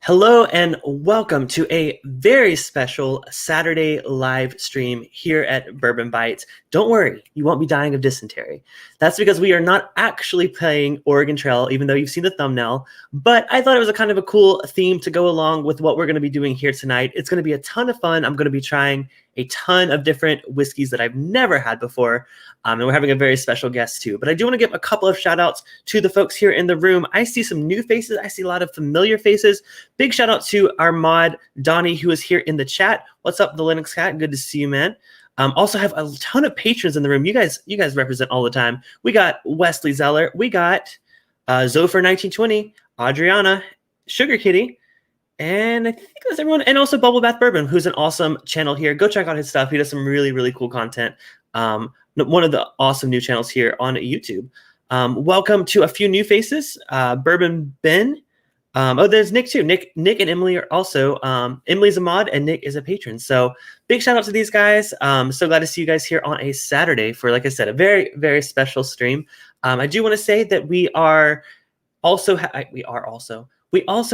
Hello and welcome to a very special Saturday live stream here at Bourbon Bites. Don't worry, you won't be dying of dysentery. That's because we are not actually playing Oregon Trail, even though you've seen the thumbnail. But I thought it was a kind of a cool theme to go along with what we're going to be doing here tonight. It's going to be a ton of fun. I'm going to be trying a ton of different whiskeys that I've never had before. And we're having a very special guest too. But I do want to give a couple of shout outs to the folks here in the room. I see some new faces. I see a lot of familiar faces. Big shout out to our mod, Donnie, who is here in the chat. What's up, the Linux Cat? Good to see you, man. Also have a ton of patrons in the room. You guys represent all the time. We got Wesley Zeller. We got Zofer1920, Adriana, Sugar Kitty, and I think that's everyone. And also Bubble Bath Bourbon, who's an awesome channel here. Go check out his stuff. He does some really, really cool content. One of the awesome new channels here on YouTube. Welcome to a few new faces. Bourbon Ben. There's Nick too. Nick and Emily are also. Emily's a mod and Nick is a patron. So big shout out to these guys. So glad to see you guys here on a Saturday for, like I said, a very, very special stream. I do want to say that we also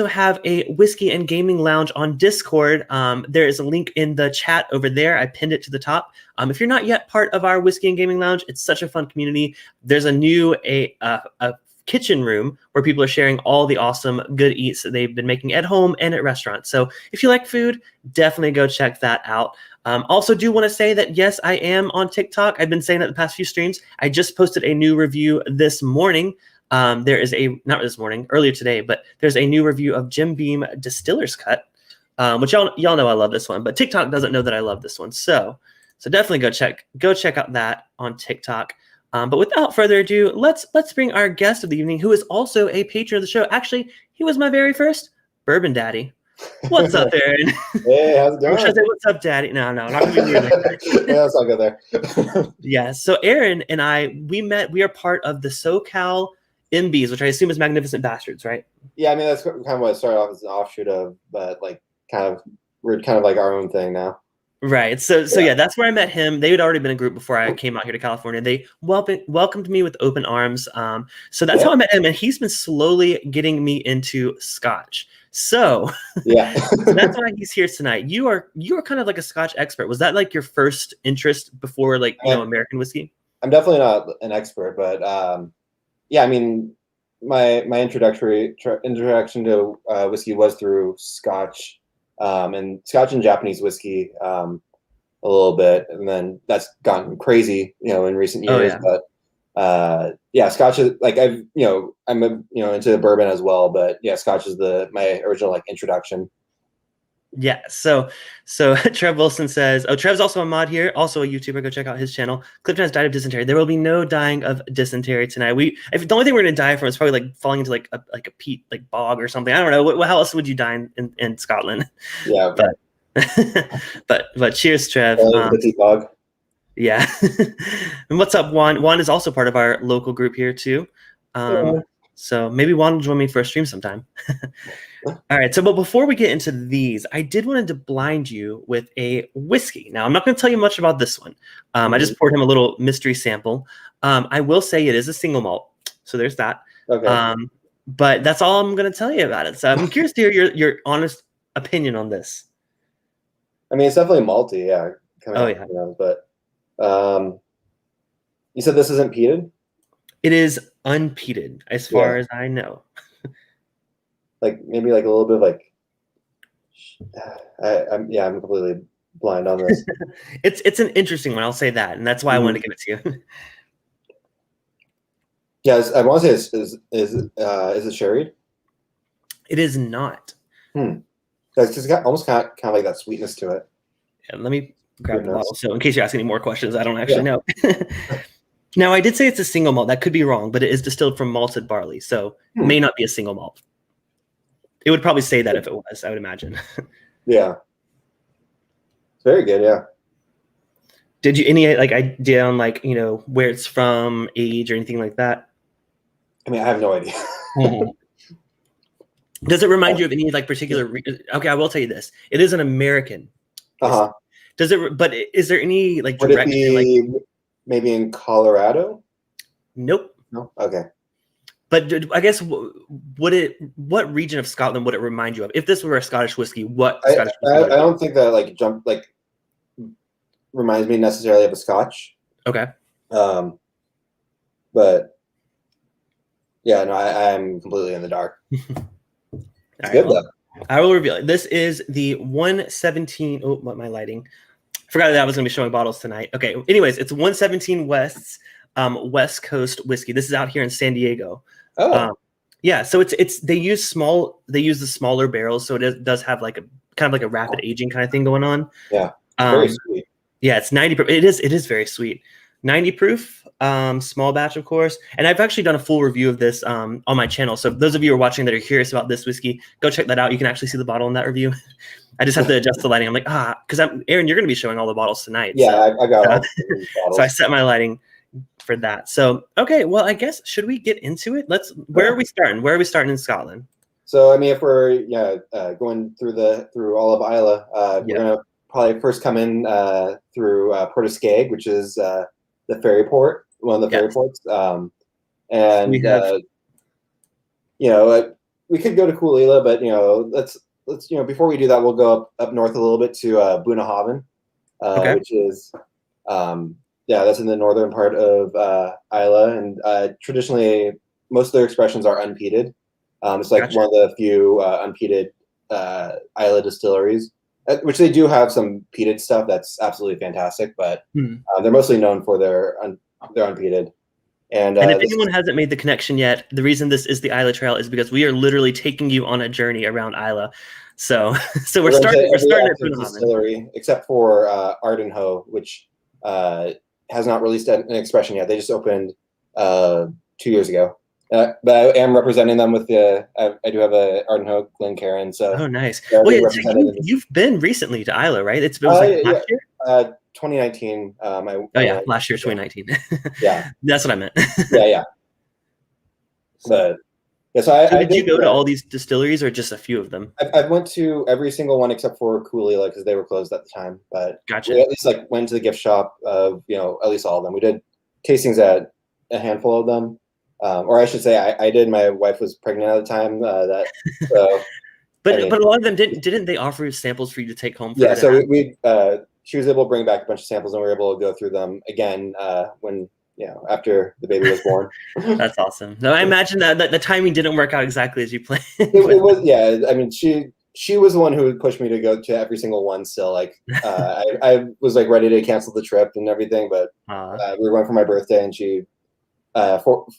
have a whiskey and gaming lounge on Discord. There is a link in the chat over there. I pinned it to the top. If you're not yet part of our whiskey and gaming lounge, it's such a fun community. There's a new a kitchen room where people are sharing all the awesome good eats that they've been making at home and at restaurants. So if you like food, definitely go check that out. Also do want to say that, yes, I am on TikTok. I've been saying that the past few streams. I just posted a new review this morning. Not this morning, earlier today, but there's a new review of Jim Beam Distiller's Cut, which y'all know I love this one, but TikTok doesn't know that I love this one. So definitely go check out that on TikTok. But without further ado, let's bring our guest of the evening, who is also a patron of the show. Actually, he was my very first Bourbon Daddy. What's up, Aaron? Hey, how's it going? Or should I say, what's up, Daddy? No, not gonna be weird. Yeah, let's not go there. Yeah. So Aaron and I, we are part of the SoCal MBs, which I assume is Magnificent Bastards, right? Yeah, I mean that's kind of what it started off as an offshoot of, but we're kind of like our own thing now. Right. So yeah, that's where I met him. They had already been a group before I came out here to California. They welcomed me with open arms. So that's how I met him, and he's been slowly getting me into Scotch. So yeah, so that's why he's here tonight. You are kind of like a Scotch expert. Was that like your first interest before American whiskey? I'm definitely not an expert, but yeah, I mean my introduction to whiskey was through Scotch. And Scotch and Japanese whiskey a little bit, and then that's gotten crazy, in recent years. Oh, yeah. But Scotch is like I'm into bourbon as well, but yeah, Scotch is my original introduction. Yeah. So Trev Wilson says, Trev's also a mod here, also a YouTuber. Go check out his channel. Clifton has died of dysentery. There will be no dying of dysentery tonight. The only thing we're gonna die from is probably like falling into like a peat bog or something. I don't know. How else would you die in Scotland? Yeah. But cheers, Trev. The bog. Yeah. And what's up, Juan? Juan is also part of our local group here too. So maybe Juan will join me for a stream sometime. All right. But before we get into these, I did want to blind you with a whiskey. Now, I'm not going to tell you much about this one. I just poured him a little mystery sample. I will say it is a single malt. So there's that. Okay. But that's all I'm going to tell you about it. So I'm curious to hear your honest opinion on this. I mean, it's definitely malty. Yeah. But you said this isn't peated? It is unpeated, as far as I know. Maybe a little bit of I'm completely blind on this. It's an interesting one, I'll say that, and that's why I wanted to give it to you. Yeah, I want to say is it sherried? It is not. It's got almost kind of like that sweetness to it. Yeah, let me grab the bottle. So in case you ask any more questions, I don't actually know. Now, I did say it's a single malt. That could be wrong, but it is distilled from malted barley, so it may not be a single malt. It would probably say that if it was, I would imagine. Yeah. It's very good, yeah. Did you any idea on where it's from, age, or anything like that? I mean, I have no idea. Does it remind you of any particular? Okay, I will tell you this: it is an American. Does it? But is there any direction? Maybe in Colorado? Nope. No. Okay. But I guess what region of Scotland would it remind you of? If this were a Scottish whiskey, what Scottish whiskey would it I be? don't think that like reminds me necessarily of a Scotch. Okay. But yeah, no, I'm completely in the dark. It's good though. I will reveal it. This is the 117. Oh, what my lighting? Forgot that I was going to be showing bottles tonight. Okay. Anyways, it's 117 West's West Coast whiskey. This is out here in San Diego. Oh. Yeah. So they use the smaller barrels, so it does have like a kind of like a rapid aging kind of thing going on. Yeah. Very sweet. Yeah, it's 90 proof. It is very sweet. 90 proof, small batch, of course. And I've actually done a full review of this on my channel. So those of you who are watching that are curious about this whiskey, go check that out. You can actually see the bottle in that review. I just have to adjust the lighting. I'm like, because Aaron, you're going to be showing all the bottles tonight. Yeah, so, I got all the bottles. So I set my lighting for that. So, okay, well, I guess, should we get into it? Where are we starting? Where are we starting in Scotland? So, I mean, if we're going through all of Islay, we're going to probably first come in through Port of Skeg, which is the ferry port, one of the ferry ports. And we could go to Coolila, but let's before we do that, we'll go up north a little bit to Bunnahabbain, which is that's in the northern part of Islay, and traditionally most of their expressions are unpeated. It's like one of the few unpeated Islay distilleries, which they do have some peated stuff that's absolutely fantastic, but they're mostly known for their unpeated. And if anyone hasn't made the connection yet, the reason this is the Islay Trail is because we are literally taking you on a journey around Islay. So we're starting at Bunnahabbain. Distillery, except for Ardbeg, which has not released an expression yet. They just opened 2 years ago. But I am representing them with I do have a Ardbeg Glencairn. So nice. Well, you've been recently to Islay, right? It was like last year? 2019. Last year, 2019. Yeah, that's what I meant. yeah. But so did you go to all these distilleries or just a few of them? I went to every single one except for Coolila because they were closed at the time. But gotcha. We at least went to the gift shop of at least all of them. We did tastings at a handful of them. Or I should say, I did. My wife was pregnant at the time. But a lot of them didn't they offer samples for you to take home? So she was able to bring back a bunch of samples, and we were able to go through them again when after the baby was born. That's awesome. No, I imagine that the timing didn't work out exactly as you planned. It was I mean, she was the one who pushed me to go to every single one. Still, I was ready to cancel the trip and everything, but we were going for my birthday, and she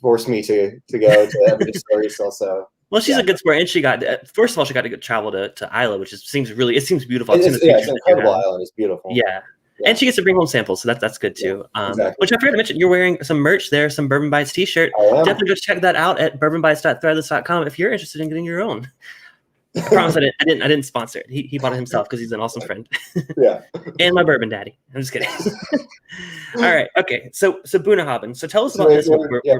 forced me to go to every distillery still. So well, she's a good sport, and she got first of all she got to travel to Islay, which seems beautiful. It's an incredible island. It's beautiful. Yeah. And she gets to bring home samples, so that's good too. Exactly. Which I forgot to mention, you're wearing some merch there, some Bourbon Bites t-shirt. Definitely go check that out at bourbonbites.threadless.com if you're interested in getting your own. I promise I didn't sponsor it. He bought it himself because he's an awesome friend. Yeah. And my bourbon daddy. I'm just kidding. All right. Okay. So Bunnahabbain. So tell us about this. We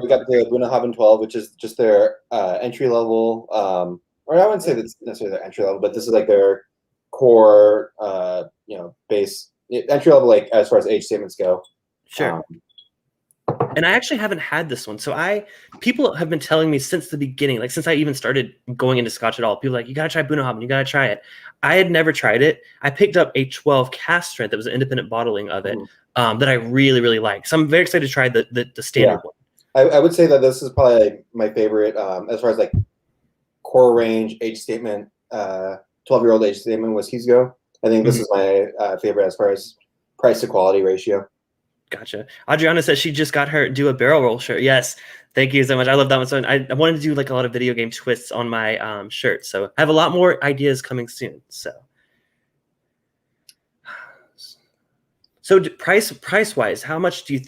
got the Bunnahabbain 12, which is just their entry level, or I wouldn't say that's necessarily their entry level, but this is their core, base entry level, as far as age statements go. Sure. And I actually haven't had this one. So people have been telling me since the beginning, since I even started going into Scotch at all, people are like, you got to try Bunnahabbain, you got to try it. I had never tried it. I picked up a 12 cask strength that was an independent bottling of it that I really, really like. So I'm very excited to try the standard one. I would say that this is probably my favorite as far as core range age statement, 12-year-old age statement whiskeys go. I think this is my favorite as far as price to quality ratio. Gotcha. Adriana says she just got her do a barrel roll shirt. Yes. Thank you so much. I love that one. So I wanted to do a lot of video game twists on my shirt. So I have a lot more ideas coming soon. So price wise, how much is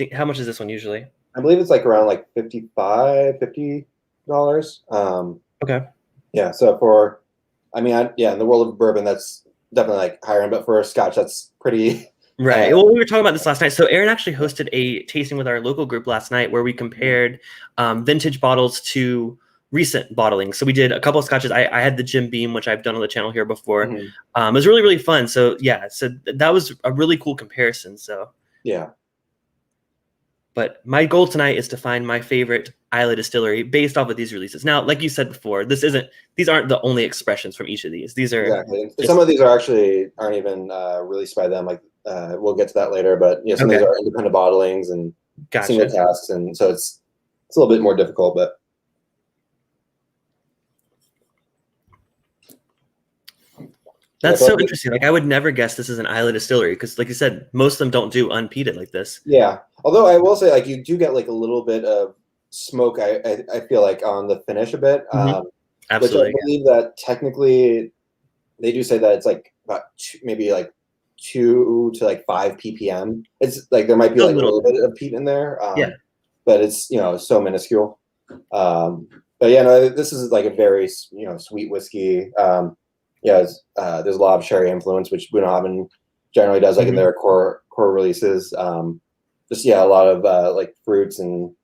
this one usually? I believe it's around $50. Okay. Yeah. So in the world of bourbon, that's definitely higher end, but for Scotch, that's pretty. Right. Well, we were talking about this last night. So Aaron actually hosted a tasting with our local group last night where we compared vintage bottles to recent bottling. So we did a couple of Scotches. I had the Jim Beam, which I've done on the channel here before. It was really, really fun. So yeah, so that was a really cool comparison. So yeah. But my goal tonight is to find my favorite Islay distillery based off of these releases. Now, like you said before, these aren't the only expressions from each of these. These are exactly. Some of these aren't even released by them. Like we'll get to that later, but some of these are independent bottlings and single casks, and so it's a little bit more difficult. But that's so interesting. Like I would never guess this is an Islay distillery because, like you said, most of them don't do unpeated like this. Yeah, although I will say, like you do get like a little bit of smoke. I feel like on the finish a bit. Absolutely. Which I believe that technically they do say that it's like about maybe like 2 to like 5 ppm. It's like there might be like a little bit of peat in there. But it's so minuscule. But yeah, no, this is like a very sweet whiskey. There's a lot of sherry influence, which Bunnahabbain generally does, like in their core releases. Just a lot of like fruits and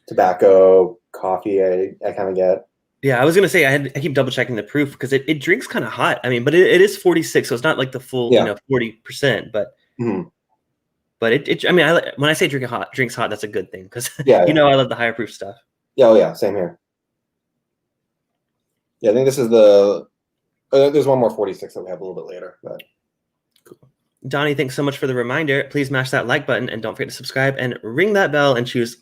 tobacco, coffee. I kind of get. Yeah, I was gonna say I keep double checking the proof because it drinks kind of hot. I mean, but it is 46, so it's not like the full 40%. But but I mean, when I say drinks hot, that's a good thing because I love the higher proof stuff. Yeah, oh yeah, same here. Yeah, I think this is there's one more 46 that we have a little bit later. But cool. Donnie, thanks so much for the reminder. Please smash that like button and don't forget to subscribe and ring that bell and choose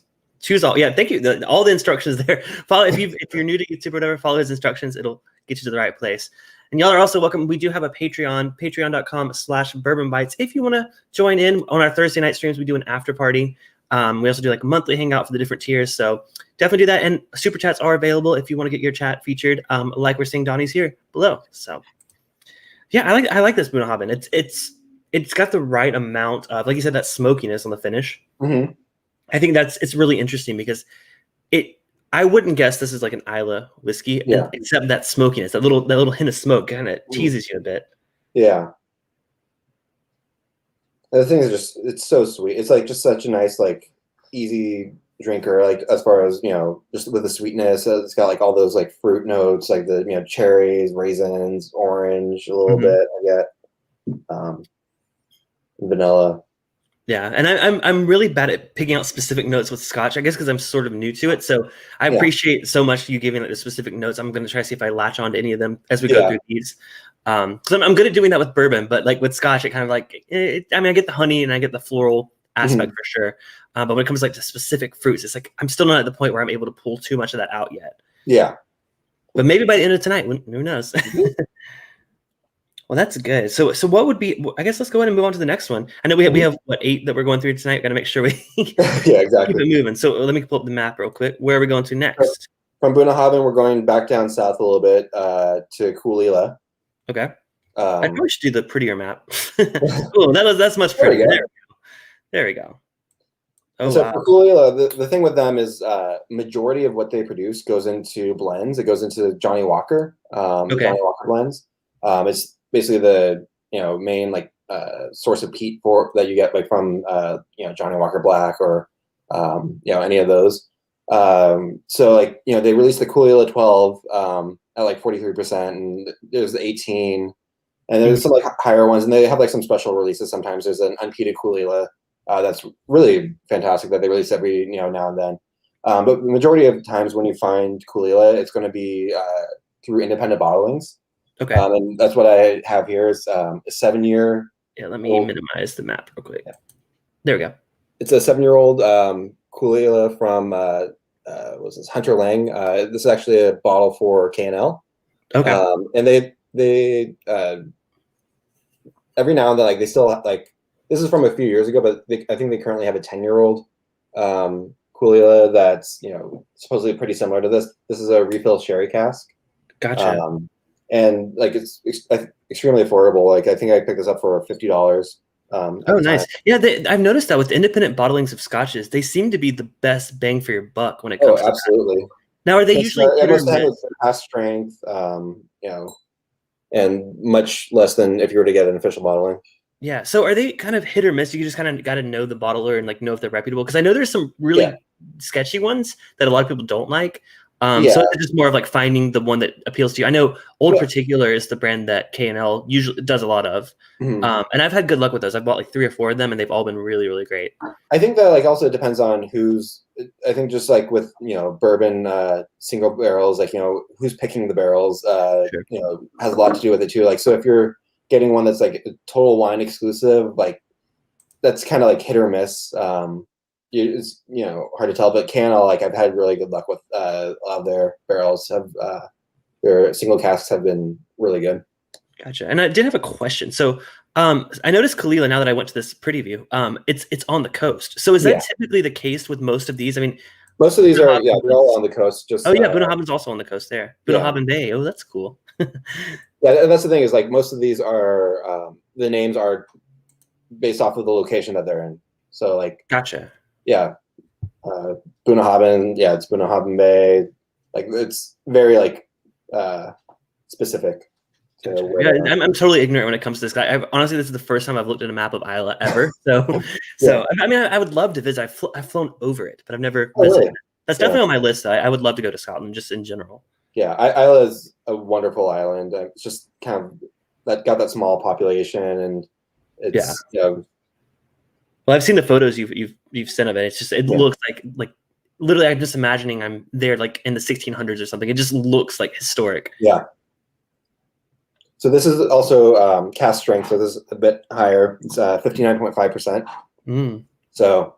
all. Yeah, thank you. All the instructions there. Follow if you're new to YouTube or whatever. Follow his instructions. It'll get you to the right place. And y'all are also welcome. We do have a Patreon, patreon.com/bourbonbites. If you want to join in on our Thursday night streams, we do an after party. We also do like a monthly hangout for the different tiers. So definitely do that. And super chats are available if you want to get your chat featured. Like we're seeing Donnie's here below. So yeah, I like this Bunnahabbain. It's got the right amount of, like you said, that smokiness on the finish. I think it's really interesting because I wouldn't guess this is like an Islay whiskey, except that smokiness, that little hint of smoke kind of teases you a bit. Yeah. And the thing is it's so sweet. It's like just such a nice, like easy drinker, like as far as, just with the sweetness. It's got like all those like fruit notes, like the, cherries, raisins, orange, a little bit. I get vanilla. Yeah, and I'm really bad at picking out specific notes with Scotch, I guess because I'm sort of new to it. So I appreciate so much you giving like the specific notes. I'm going to try to see if I latch on to any of them as we go through these. Because I'm good at doing that with bourbon, but like with Scotch, it kind of like, I get the honey and I get the floral aspect for sure. But when it comes like to specific fruits, it's like I'm still not at the point where I'm able to pull too much of that out yet. Yeah. But maybe by the end of tonight, who knows? Well, that's good. So what would be? I guess let's go ahead and move on to the next one. I know we have what 8 that we're going through tonight. Got to make sure we exactly keep it moving. So let me pull up the map real quick. Where are we going to next? From Bunnahabbain, we're going back down south a little bit to Coolila. Okay. I probably should do the prettier map. Cool. That's much prettier. There we go. Oh, so for Coolila, the thing with them is majority of what they produce goes into blends. It goes into Johnny Walker, Johnny Walker blends. It's basically the main like source of peat that you get like from Johnny Walker Black or any of those. So like they released the Coolila 12 at like 43%, and there's the 18, and there's some like higher ones, and they have like some special releases. Sometimes there's an unpeated Coolila that's really fantastic that they release every now and then. But the majority of times when you find Coolila, it's going to be through independent bottlings. Okay. And that's what I have here is a 7-year. Yeah, let me minimize the map real quick. There we go. It's a 7-year-old Coolila from what's this, Hunter Lang. This is actually a bottle for K&L. Okay. And they every now and then, like they still like, this is from a few years ago, but I think they currently have a 10-year-old Coolila that's supposedly pretty similar to this. This is a refill sherry cask. Gotcha. And like it's extremely affordable. Like I think I picked this up for $50. Oh, nice. Yeah, I've noticed that with the independent bottlings of scotches, they seem to be the best bang for your buck when it comes to absolutely. That. Now, are they usually past strength, and much less than if you were to get an official bottling? Yeah. So are they kind of hit or miss? You just kind of got to know the bottler and like know if they're reputable. Because I know there's some really sketchy ones that a lot of people don't like. So it's just more of like finding the one that appeals to you. I know Old Particular is the brand that K&L usually does a lot of. And I've had good luck with those. I've bought like 3 or 4 of them, and they've all been really, really great. I think that like also depends on who's. I think just like with bourbon single barrels, like who's picking the barrels, Sure. Has a lot to do with it too. Like so, if you're getting one that's like a total wine exclusive, like that's kind of like hit or miss. It's hard to tell. But K&L, like I've had really good luck with a lot of their barrels. Have their single casks have been really good. Gotcha. And I did have a question. So I noticed Kalila, now that I went to this pretty view, it's on the coast. So is that typically the case with most of these? I mean, most of these are they're all on the coast. Just Bunnahabbain's also on the coast there. Bunnahabbain Bay. Oh, that's cool. Yeah, that's the thing is like most of these are the names are based off of the location that they're in. So like gotcha. Yeah. Bunnahabbain, it's Bunnahabbain Bay. Like it's very like specific. Yeah, I'm totally ignorant when it comes to this guy. Honestly, this is the first time I've looked at a map of Islay ever. So, I mean, I would love to visit. I've flown over it, but I've never visited. Really? That's definitely on my list. I would love to go to Scotland, just in general. Yeah, Islay is a wonderful island. It's just kind of got that small population, and it's Well, I've seen the photos you've sent of it. It's just it looks like literally. I'm just imagining I'm there like in the 1600s or something. It just looks like historic. Yeah. So this is also cask strength, so this is a bit higher. It's 59.5%. So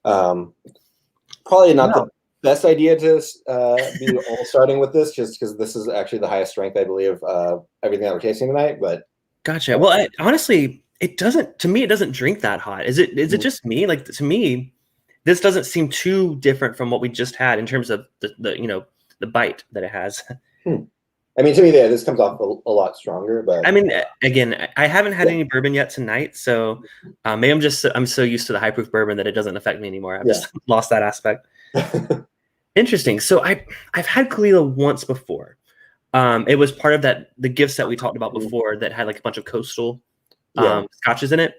probably not the best idea to be all starting with this, just because this is actually the highest strength, I believe, everything that we're tasting tonight. But gotcha. Well, honestly, it doesn't. To me, it doesn't drink that hot. Is it? Is it just me? Like to me, this doesn't seem too different from what we just had in terms of the bite that it has. I mean, to me, this comes off a lot stronger. But I mean, again, I haven't had any bourbon yet tonight, so maybe I'm so used to the high proof bourbon that it doesn't affect me anymore. I've just lost that aspect. Interesting. So I've had Kalila once before. It was part of the gifts that we talked about before that had like a bunch of coastal scotches in it.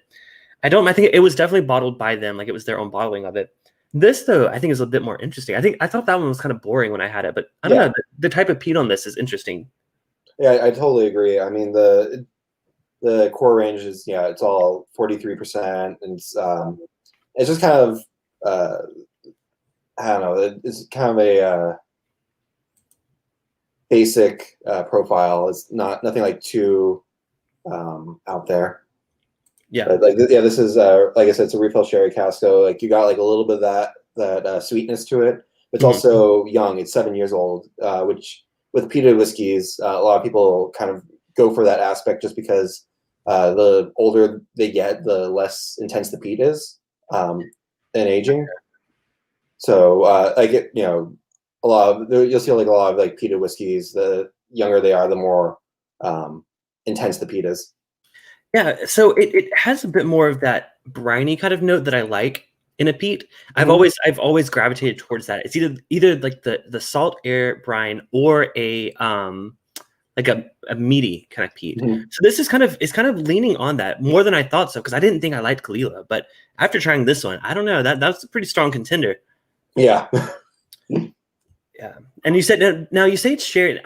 I think it was definitely bottled by them, like it was their own bottling of it. This though, I think is a bit more interesting. I thought that one was kind of boring when I had it, but I don't know. The type of peat on this is interesting. Yeah, I totally agree. I mean, the core range is it's all 43%, and it's just kind of I don't know. It's kind of a basic profile. It's nothing like too out there. Yeah. But this is like I said, it's a refill sherry cask. So like you got like a little bit of that sweetness to it. But it's also young. It's 7 years old, which with peated whiskeys, a lot of people kind of go for that aspect just because the older they get, the less intense the peat is in aging. So a lot of you'll see like a lot of like peated whiskeys. The younger they are, the more intense the peat is. Yeah, so it has a bit more of that briny kind of note that I like in a peat. I've always gravitated towards that. It's either like the salt air brine or a like a meaty kind of peat. So this is kind of leaning on that more than I thought so, because I didn't think I liked Kalila, but after trying this one, I don't know, that's a pretty strong contender. Yeah. Yeah. And you said now you say it's sherry.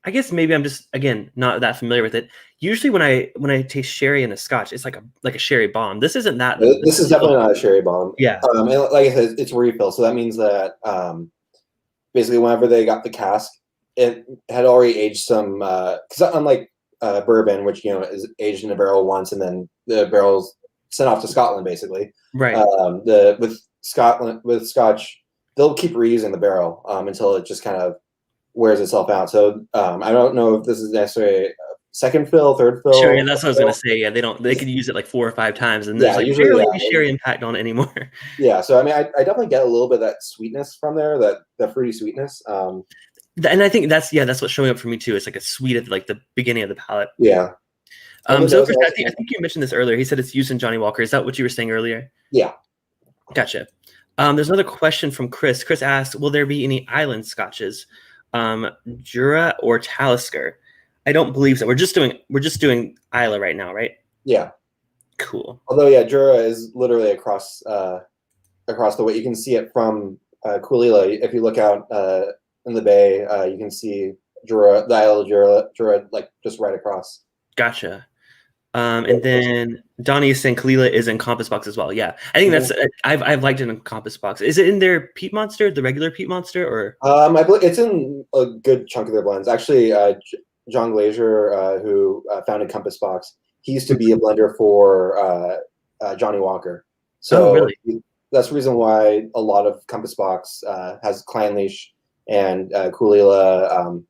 I guess maybe I'm just again not that familiar with it. Usually when I taste sherry in a scotch, it's like a sherry bomb. This isn't that. This is definitely not a sherry bomb. Yeah. And like I said, it's refill, so that means that basically whenever they got the cask, it had already aged some. Because unlike bourbon, which is aged in a barrel once and then the barrel's sent off to Scotland, basically. Right. With Scotch, they'll keep reusing the barrel until it just kind of wears itself out. So I don't know if this is necessarily a second fill, third fill. Sure, yeah, that's what I was gonna say. Yeah, they could use it like 4 or 5 times, and there's like barely any sherry impact on it anymore. Yeah, so I mean, I definitely get a little bit of that sweetness from there, that fruity sweetness. And I think that's what's showing up for me too. It's like a sweet at like the beginning of the palate. Yeah. So Chris, I think you mentioned this earlier. He said it's used in Johnny Walker. Is that what you were saying earlier? Yeah. Gotcha. There's another question from Chris. Chris asked, will there be any island scotches, Jura or Talisker? I don't believe so. We're just doing Islay right now, right? Yeah. Cool. Although Jura is literally across the way. You can see it from Coolila. If you look out in the bay. You can see Jura, the Isle of Jura, like just right across. Gotcha. And then Donnie is saying Kalila is in Compass Box as well. Yeah, I think that's I've liked it in Compass Box. Is it in their Peat Monster, the regular Peat Monster, or? I believe it's in a good chunk of their blends. Actually, John Glazier, who founded Compass Box, he used to be a blender for Johnny Walker. So really? that's the reason why a lot of Compass Box has Clanleash and Kulila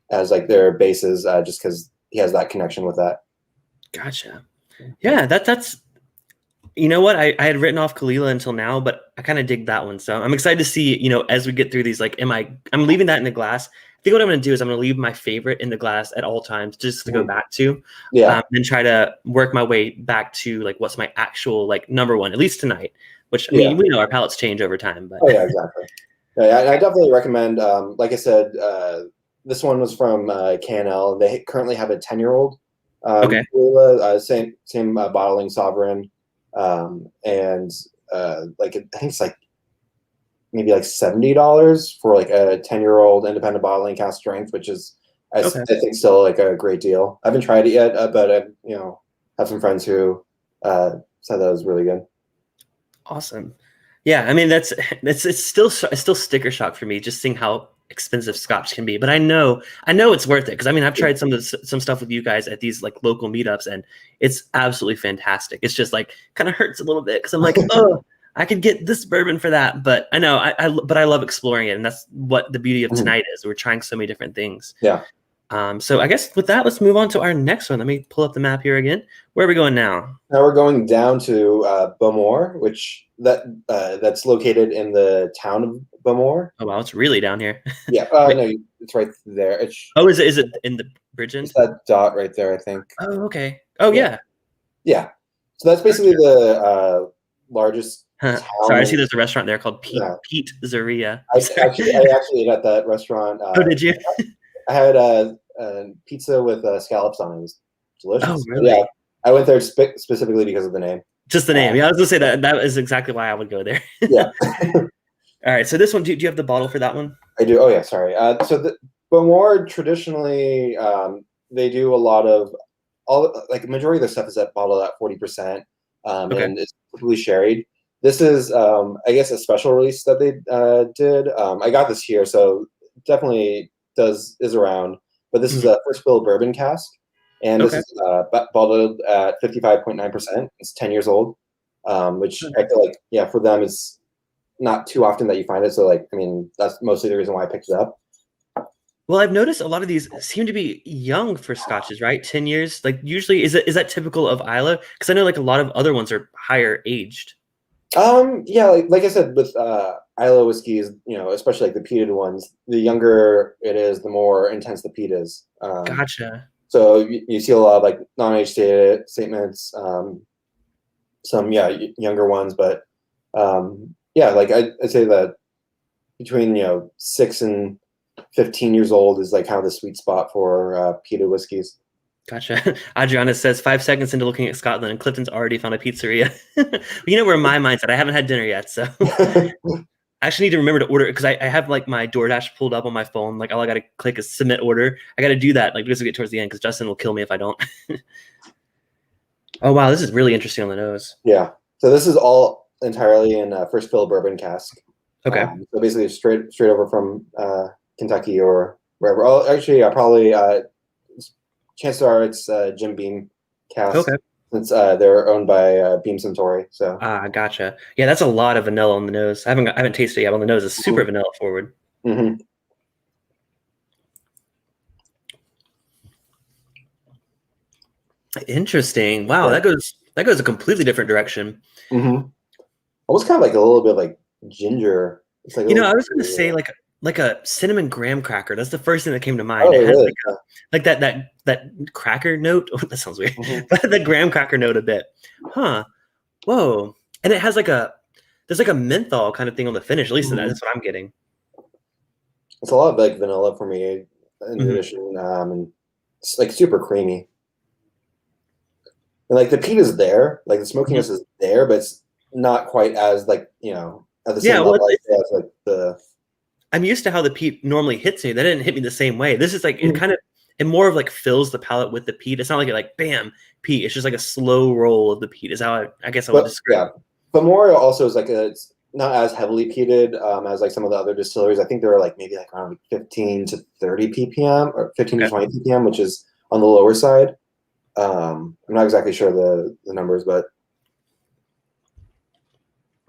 as like their bases, just because he has that connection with that. Gotcha. Yeah, that's you know what, I had written off Kalila until now, but I kind of dig that one. So I'm excited to see, as we get through these, like, I'm leaving that in the glass. I think what I'm going to do is I'm going to leave my favorite in the glass at all times, just to go back to, and try to work my way back to like what's my actual like number one, at least tonight. Which I mean, we know our palates change over time, but exactly. Yeah, I definitely recommend. Like I said, this one was from Caol. They currently have a 10-year-old. Same bottling sovereign, and like I think it's like maybe like $70 for like a 10-year-old independent bottling cask strength, which is I think still like a great deal. I haven't tried it yet, but I have some friends who said that was really good. Awesome. Yeah, I mean it's still sticker shock for me just seeing how expensive Scotch can be, but I know it's worth it, because I mean I've tried some stuff with you guys at these like local meetups, and it's absolutely fantastic. It's just like kind of hurts a little bit because I'm like, oh, I could get this bourbon for that, but I know but I love exploring it, and that's what the beauty of tonight is. We're trying so many different things. Yeah. So I guess with that, let's move on to our next one. Let me pull up the map here again. Where are we going now? Now we're going down to Bowmore, which that's located in the town of Bowmore. Oh wow, it's really down here. Yeah, no, it's right there. Is it in the Bridgeend? It's that dot right there, I think. Oh, okay. Oh yeah. Yeah. So that's basically the largest town. Sorry, I see there's a restaurant there called Pete Zaria. I actually ate at that restaurant. Oh, did you? I had a pizza with scallops on it. It was delicious. Oh, really? Yeah, I went there specifically because of the name. Just the name. Yeah, I was gonna say that is exactly why I would go there. Yeah. All right. So this one, do you have the bottle for that one? I do. Oh yeah, sorry. So the Bowmore traditionally, they do a lot of the majority of their stuff is bottled at 40%, and it's typically sherried. This is, I guess, a special release that they did. I got this here, so definitely is around. But this is a first fill bourbon cask, and this is bottled at 55.9%. It's 10 years old, which I feel like, for them, it's not too often that you find it. So, like, I mean, that's mostly the reason why I picked it up. Well, I've noticed a lot of these seem to be young for scotches, right? 10 years. Like, usually, is that typical of Islay? Because I know like a lot of other ones are higher aged. Yeah, like I said, with Islay whiskeys, especially like the peated ones, the younger it is, the more intense the peat is. Gotcha. So you see a lot of like non-age statements, some younger ones, but like I'd say that between 6 and 15 years old is like kind of the sweet spot for peated whiskeys. Gotcha. Adriana says 5 seconds into looking at Scotland, and Clifton's already found a pizzeria. Where my mind's at. I haven't had dinner yet, so I actually need to remember to order, because I have like my DoorDash pulled up on my phone. Like all I got to click is submit order. I got to do that like as we get towards the end, because Justin will kill me if I don't. Oh wow, this is really interesting on the nose. Yeah. So this is all entirely in first fill bourbon cask. Okay. So basically straight over from Kentucky or wherever. Oh, actually, probably. Chances are it's Jim Beam cask. Okay. Since they're owned by Beam Suntory. So. Gotcha. Yeah, that's a lot of vanilla on the nose. I haven't tasted it yet. On the nose, it's super vanilla forward. Mm-hmm. Interesting. Wow, that goes a completely different direction. Mm-hmm. Almost kind of like a little bit like ginger. It's like I was going to say like a cinnamon graham cracker. That's the first thing that came to mind. Oh, it has really? like that cracker note. Oh, that sounds weird. Mm-hmm. But the graham cracker note a bit. Huh. Whoa. And it has there's like a menthol kind of thing on the finish. At least that's what I'm getting. It's a lot of like vanilla for me in addition, and it's like super creamy. And like the peat is there, like the smokiness is there, but it's not quite as like at the same level as like the. I'm used to how the peat normally hits me. That didn't hit me the same way. This is like it more of like fills the palate with the peat. It's not like it like bam peat. It's just like a slow roll of the peat. Is how I guess I would describe. Yeah, but more also is like it's not as heavily peated as like some of the other distilleries. I think there are like maybe like around 15 to 30 ppm or 15 to 20 ppm, which is on the lower side. I'm not exactly sure the numbers, but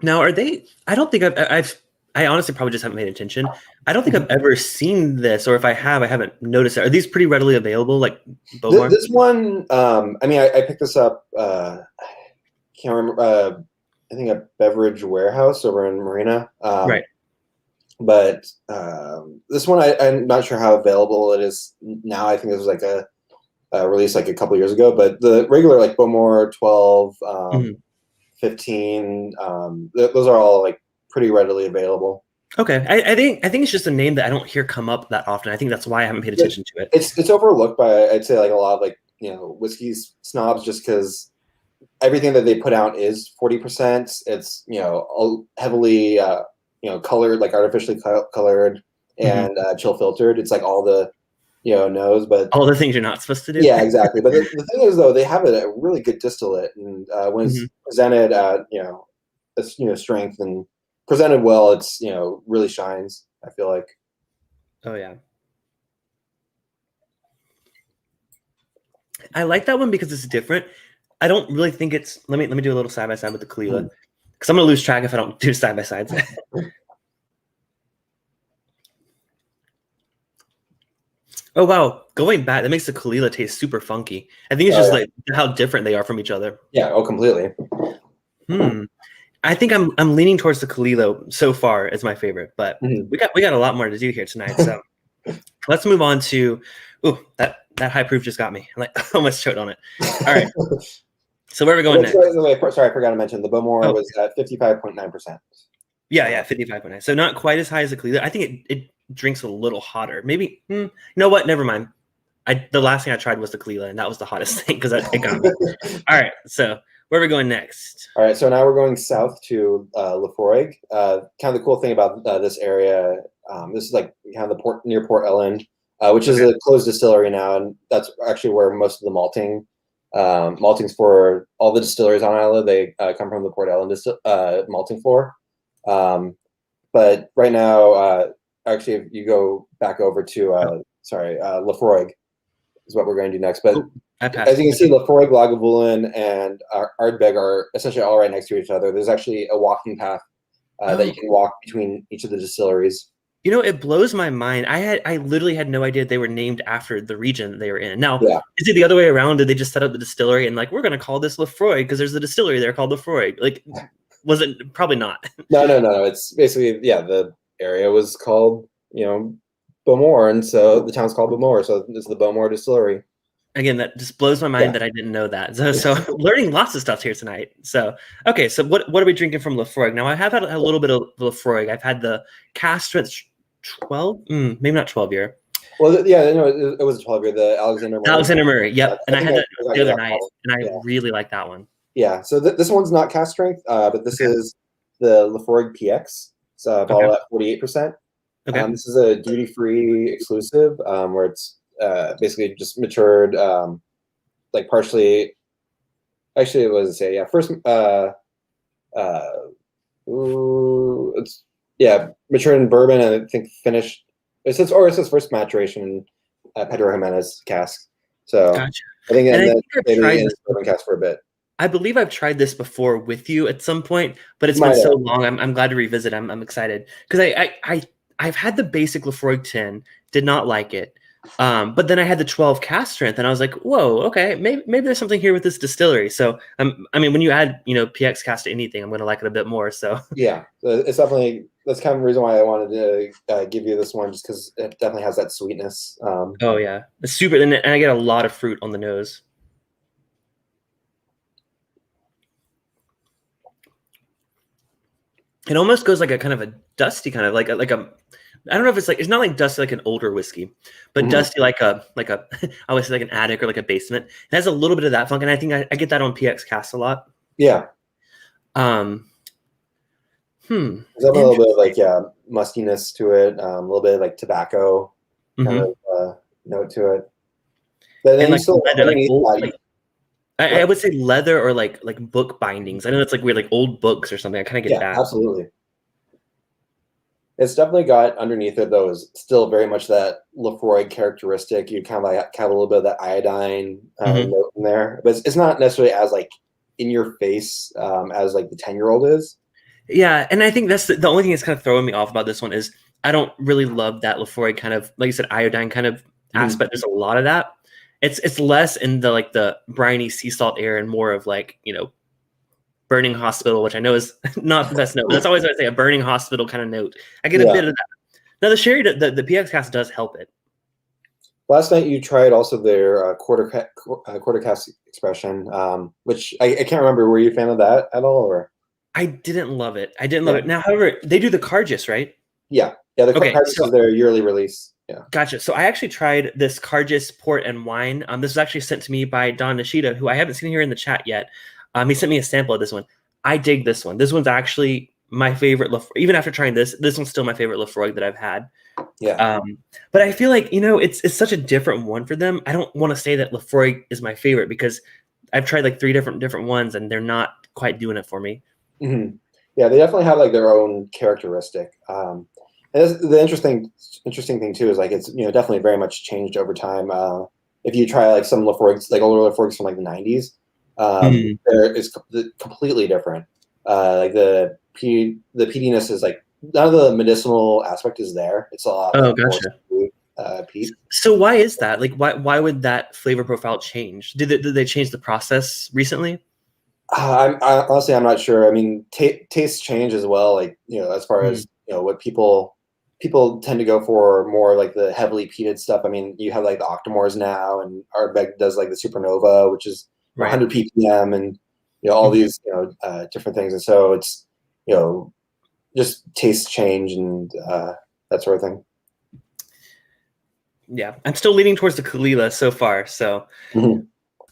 now are they? I don't think I honestly probably just haven't paid attention. I don't think I've ever seen this, or if I have, I haven't noticed it. Are these pretty readily available? Like Bowmore? This one, I mean, I picked this up. Can't remember. I think a beverage warehouse over in Marina. Right. But this one, I'm not sure how available it is now. I think this was like a release like a couple years ago. But the regular like Bowmore 12, 15, those are all like pretty readily available. Okay, I think it's just a name that I don't hear come up that often. I think that's why I haven't paid attention to it. It's overlooked by, I'd say, like a lot of like whiskey snobs, just because everything that they put out is 40%. It's heavily colored, like artificially colored and chill filtered. It's like all the nose, but all the things you're not supposed to do. Yeah, exactly. But the thing is, though, they have a really good distillate, and when it's presented at strength and presented well, it's really shines. I feel like. Oh yeah. I like that one because it's different. I don't really think it's. Let me do a little side by side with the Caol, because I'm gonna lose track if I don't do side by sides. Oh wow, going back, that makes the Caol taste super funky. I think it's just like how different they are from each other. Yeah. Oh, completely. I think I'm leaning towards the Caol so far as my favorite, but we got a lot more to do here tonight. So let's move on to that high proof just got me. I almost choked on it. All right. So where are we going next? Sorry, I forgot to mention the Bowmore was at 55.9%. Yeah, 55.9. So not quite as high as the Caol. I think it drinks a little hotter. Maybe. You know what? Never mind. The last thing I tried was the Caol, and that was the hottest thing because it got me. All right. So where are we going next? All right. So now we're going south to Laphroig. Kind of the cool thing about this area. This is like kind of the port near Port Ellen, which is a closed distillery now, and that's actually where most of the maltings for all the distilleries on Islay, they come from the Port Ellen malting floor. But right now, actually, if you go back over to Laphroig is what we're going to do next. But as you can see, Laphroig, Lagavulin, and Ardbeg are essentially all right next to each other. There's actually a walking path that you can walk between each of the distilleries. It blows my mind. I literally had no idea they were named after the region they were in. Now, is it the other way around? Did they just set up the distillery and like, we're going to call this Laphroig because there's a distillery there called Laphroig? Like, was it? Probably not. No. It's basically, the area was called, Bowmore, and so the town's called Bowmore, so it's the Bowmore Distillery. Again, that just blows my mind that I didn't know that. So learning lots of stuff here tonight. So, okay, so what are we drinking from Laphroig? Now, I have had a little bit of Laphroig. I've had the cask strength 12, maybe not 12 year. Well, it was a 12 year. The Alexander Murray. Yep, and I had that the other night, and I really like that one. Yeah, so this one's not cask strength, but this is the Laphroig PX. It's bottled at 48%. Okay. This is a duty-free exclusive where it's basically just matured, like partially. Actually, it was first. It's matured in bourbon, and I think finished. It says first maturation in Pedro Jimenez cask. So gotcha. I think I've tried this bourbon cask for a bit. I believe I've tried this before with you at some point, but it's been so long. I'm glad to revisit. I'm excited because I've had the basic Laphroig 10, did not like it, but then I had the 12 cask strength, and I was like, whoa, okay, maybe there's something here with this distillery. So I mean, when you add PX cask to anything, I'm going to like it a bit more. So yeah, it's definitely that's kind of the reason why I wanted to give you this one, just because it definitely has that sweetness. Oh yeah, it's super, and I get a lot of fruit on the nose. It almost goes like a kind of a dusty kind of like a I don't know if it's not like dusty like an older whiskey, but dusty like a I always say like an attic or like a basement. It has a little bit of that funk, and I think I get that on PX Cask a lot. Yeah. Hmm. There's a little bit of like muskiness to it, a little bit of like tobacco kind of note to it. But then And you like still leather, like underneath old, that, like I would say leather or like book bindings. I know it's like weird, like old books or something. I kind of get that. absolutely. It's definitely got underneath it though is still very much that Laphroig characteristic. You kind of like have a little bit of that iodine note in there, but it's not necessarily as like in your face as like the 10-year-old is. Yeah, and I think that's the only thing that's kind of throwing me off about this one is I don't really love that Laphroig kind of, like you said, iodine kind of aspect. There's a lot of that. It's less in the like the briny sea salt air and more of like, burning hospital, which I know is not the best note. That's always what I say, a burning hospital kind of note. I get a bit of that. Now the sherry, the PX Cask does help it. Last night you tried also their quarter cask expression, which I can't remember. Were you a fan of that at all, or? I didn't love it. Now, however, they do the Cargis, right? Yeah. The Cargis is their yearly release. Yeah. Gotcha. So I actually tried this Cargis port and wine. This was actually sent to me by Don Nishida, who I haven't seen here in the chat yet. He sent me a sample of this one. I dig this one. This one's actually my favorite. Even after trying this one's still my favorite Laphroig that I've had. Yeah. But I feel like, it's such a different one for them. I don't want to say that Laphroig is my favorite because I've tried like 3 different ones and they're not quite doing it for me. Yeah, they definitely have like their own characteristic. And the interesting thing too is like it's definitely very much changed over time. If you try like some Laphroigs, like older Laphroigs from like the 90s, there is completely different. Like the peatiness is like none of the medicinal aspect is there. It's a lot. Oh, gotcha. Peat. So why is that? Like, why would that flavor profile change? Did they change the process recently? Honestly, I'm not sure. I mean, tastes change as well. Like as far as what people tend to go for more like the heavily peated stuff. I mean, you have like the Octomores now, and Ardbeg does like the Supernova, which is 100 ppm, and all these different things. And so it's just tastes change and that sort of thing. Yeah, I'm still leaning towards the Kalila so far. So,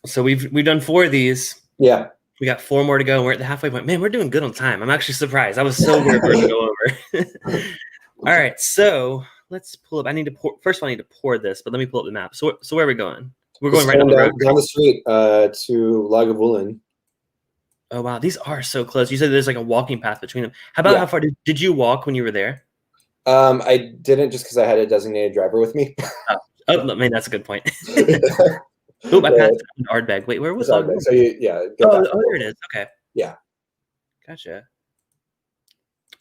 so we've done 4 of these. Yeah. We got 4 more to go, and we're at the halfway point. Man, we're doing good on time. I'm actually surprised. I was so worried we were going to go over. All right, so let's pull up. I need to pour. First of all, I need to pour this, but let me pull up the map. So where are we going? We're going right down the road. Down the street to Lagavulin. Oh wow, these are so close. You said there's like a walking path between them. How about how far did you walk when you were there? I didn't, just because I had a designated driver with me. I mean, that's a good point. Oh, I passed an Ardbeg. Wait, where was Ardbeg? So there it is. Okay. Yeah. Gotcha.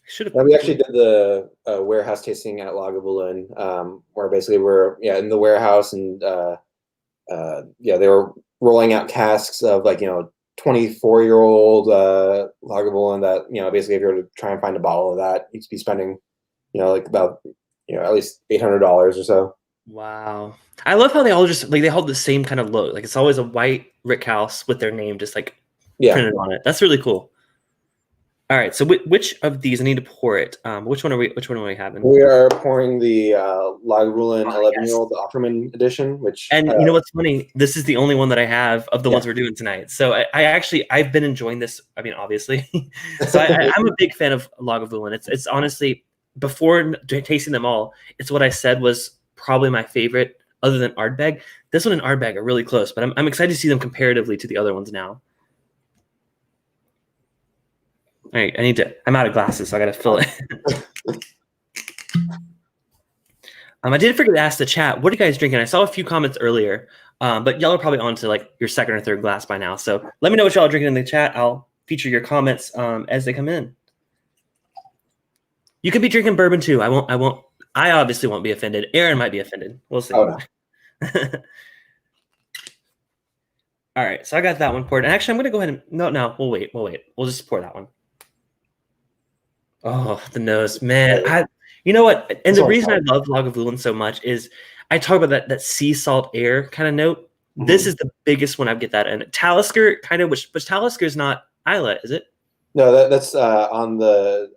Should have. We actually did the warehouse tasting at Lagavulin, where basically we're in the warehouse, and they were rolling out casks of like 24-year-old Lagavulin that basically if you were to try and find a bottle of that, you'd be spending like about at least $800 or so. Wow. I love how they all just like they hold the same kind of look. Like it's always a white Rick House with their name just like printed on it. That's really cool. All right. So which of these I need to pour it? Which one are we having? We are pouring the Lagavulin 11-year-old Offerman edition, which you know what's funny? This is the only one that I have of the ones we're doing tonight. So I've been enjoying this. I mean, obviously. So I'm a big fan of Lagavulin. It's honestly, before tasting them all, it's what I said was probably my favorite, other than Ardbeg. This one and Ardbeg are really close, but I'm excited to see them comparatively to the other ones now. All right, I'm out of glasses, so I got to fill it. I did forget to ask the chat, what are you guys drinking? I saw a few comments earlier, but y'all are probably on to like your second or third glass by now. So let me know what y'all are drinking in the chat. I'll feature your comments as they come in. You could be drinking bourbon too. I obviously won't be offended. Aaron might be offended. We'll see. Oh, no. All right, so I got that one poured. And actually, I'm going to go ahead and no, we'll wait. We'll just pour that one. Oh, the nose, man. You know what? And the reason I love Lagavulin so much is I talk about that sea salt air kind of note. This is the biggest one I get that in. Talisker kind of, but Talisker is not Islay, is it? No, that's on the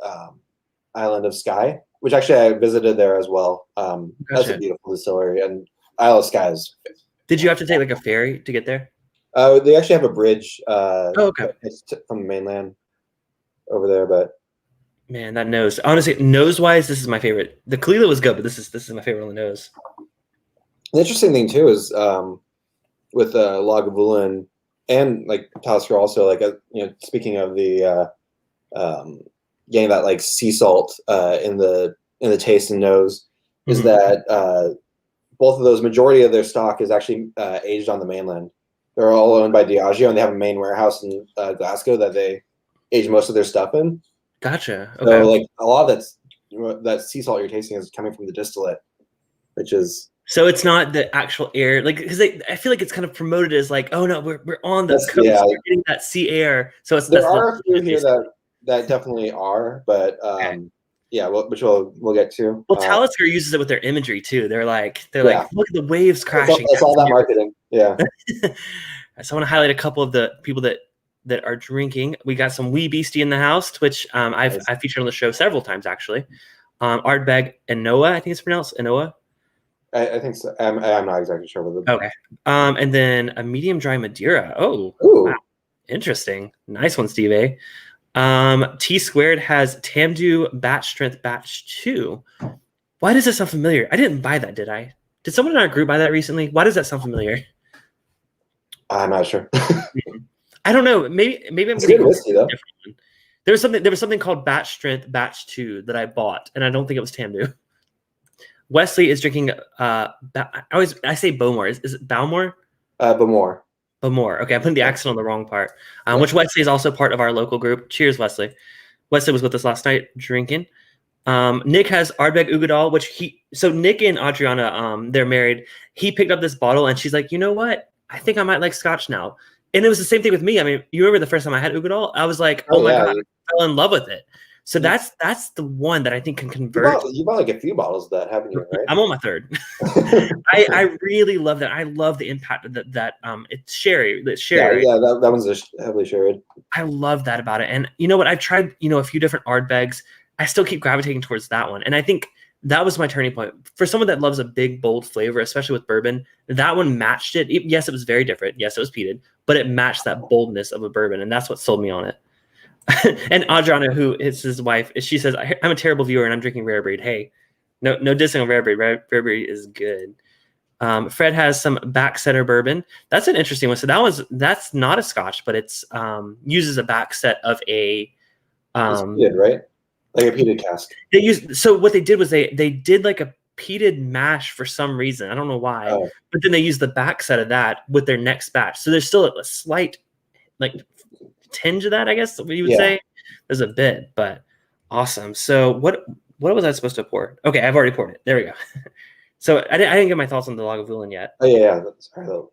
island of Skye, which actually I visited there as well. Gotcha. That's a beautiful distillery, and Isle of Skye is. Did you have to take like a ferry to get there? They actually have a bridge okay. from the mainland over there, but Man, that nose. Honestly, nose wise, this is my favorite. The Kalila was good, but this is my favorite on the nose. The interesting thing too is with Lagavulin and like Talisker also, like speaking of the getting that like sea salt in the taste and nose, is that both of those, majority of their stock is actually aged on the mainland. They're all owned by Diageo, and they have a main warehouse in Glasgow that they age most of their stuff in. Gotcha. Okay. So like a lot of that sea salt you're tasting is coming from the distillate, which is. So it's not the actual air, like, because I feel like it's kind of promoted as like, oh no, we're on the coast, we're getting that sea air. So there are a few here that definitely are, but yeah, which we'll get to. Well, Talisker uses it with their imagery too. They're like, look at the waves crashing. It's all that marketing. Yeah. So I want to highlight a couple of the people that are drinking. We got some Wee Beastie in the house, which I've featured on the show several times actually. Ardbeg Enoa, I think it's pronounced Enoa. I think so. I'm not exactly sure what the. Okay. And then a medium dry Madeira. Oh, wow. Interesting. Nice one, Steve A. T Squared has Tamdu Batch Strength Batch 2. Why does that sound familiar? I didn't buy that, did I? Did someone in our group buy that recently? Why does that sound familiar? I'm not sure. I don't know. Maybe I'm getting a different one. There was something called Batch Strength Batch 2 that I bought, and I don't think it was Tamdu. Wesley is drinking. I say Bowmore. Is it Bowmore? Bowmore. Bowmore. Okay, I'm putting the accent on the wrong part. Which Wesley is also part of our local group. Cheers, Wesley. Wesley was with us last night drinking. Nick has Ardbeg Ugadal, so Nick and Adriana, they're married. He picked up this bottle and she's like, you know what? I think I might like Scotch now. And it was the same thing with me. I mean, you remember the first time I had Ugadal? I was like, oh my God, I fell in love with it. So that's the one that I think can convert. You bought like a few bottles of that, haven't you? Right? I'm on my third. I really love that. I love the impact of that. It's sherry. Yeah, that one's heavily sherry. I love that about it. And you know what? I've tried a few different Ardbegs. I still keep gravitating towards that one. And I think that was my turning point. For someone that loves a big, bold flavor, especially with bourbon, that one matched it. Yes, it was very different. Yes, it was peated, but it matched that boldness of a bourbon. And that's what sold me on it. And Adriana, who is his wife, she says, I'm a terrible viewer and I'm drinking Rare Breed. Hey, no dissing on Rare Breed. Rare Breed is good. Fred has some backsetter bourbon. That's an interesting one. So that's not a Scotch, but it's uses a backset of a right? Like a peated cask. So what they did was they did like a peated mash for some reason. I don't know why. But then they used the backset of that with their next batch. So there's still a slight like tinge of that, I guess what you would say. There's a bit, but awesome. So what was I supposed to pour? Okay, I've already poured it. There we go. So I didn't get my thoughts on the Lagavulin yet. Oh yeah. Sorry though.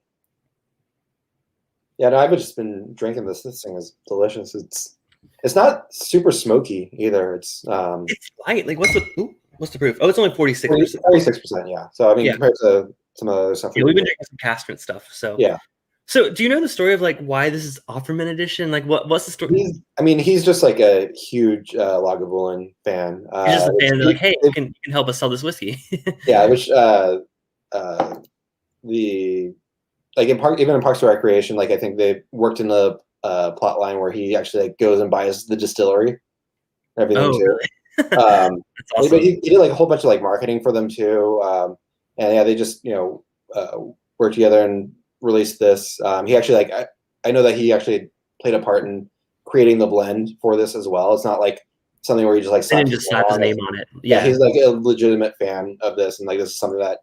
Yeah, no, I've just been drinking this. This thing is delicious. It's not super smoky either. It's light. Like what's the proof? Oh, it's only 46%. 46%, yeah. So I mean compared to some other stuff. Yeah, we've been drinking some cask stuff. So yeah. So do you know the story of like why this is Offerman edition? Like what's the story? He's just like a huge Lagavulin fan. He's just a fan. They're like, hey, you can help us sell this whiskey. Yeah, which even in Parks and Recreation, like I think they worked in the plot line where he actually like goes and buys the distillery and everything too. Really? That's awesome. But he did like a whole bunch of like marketing for them too. And yeah, they just worked together and released this. He actually I know that he actually played a part in creating the blend for this as well. It's not like something where he just like slap his name on it. Yeah, he's like a legitimate fan of this, and like this is something that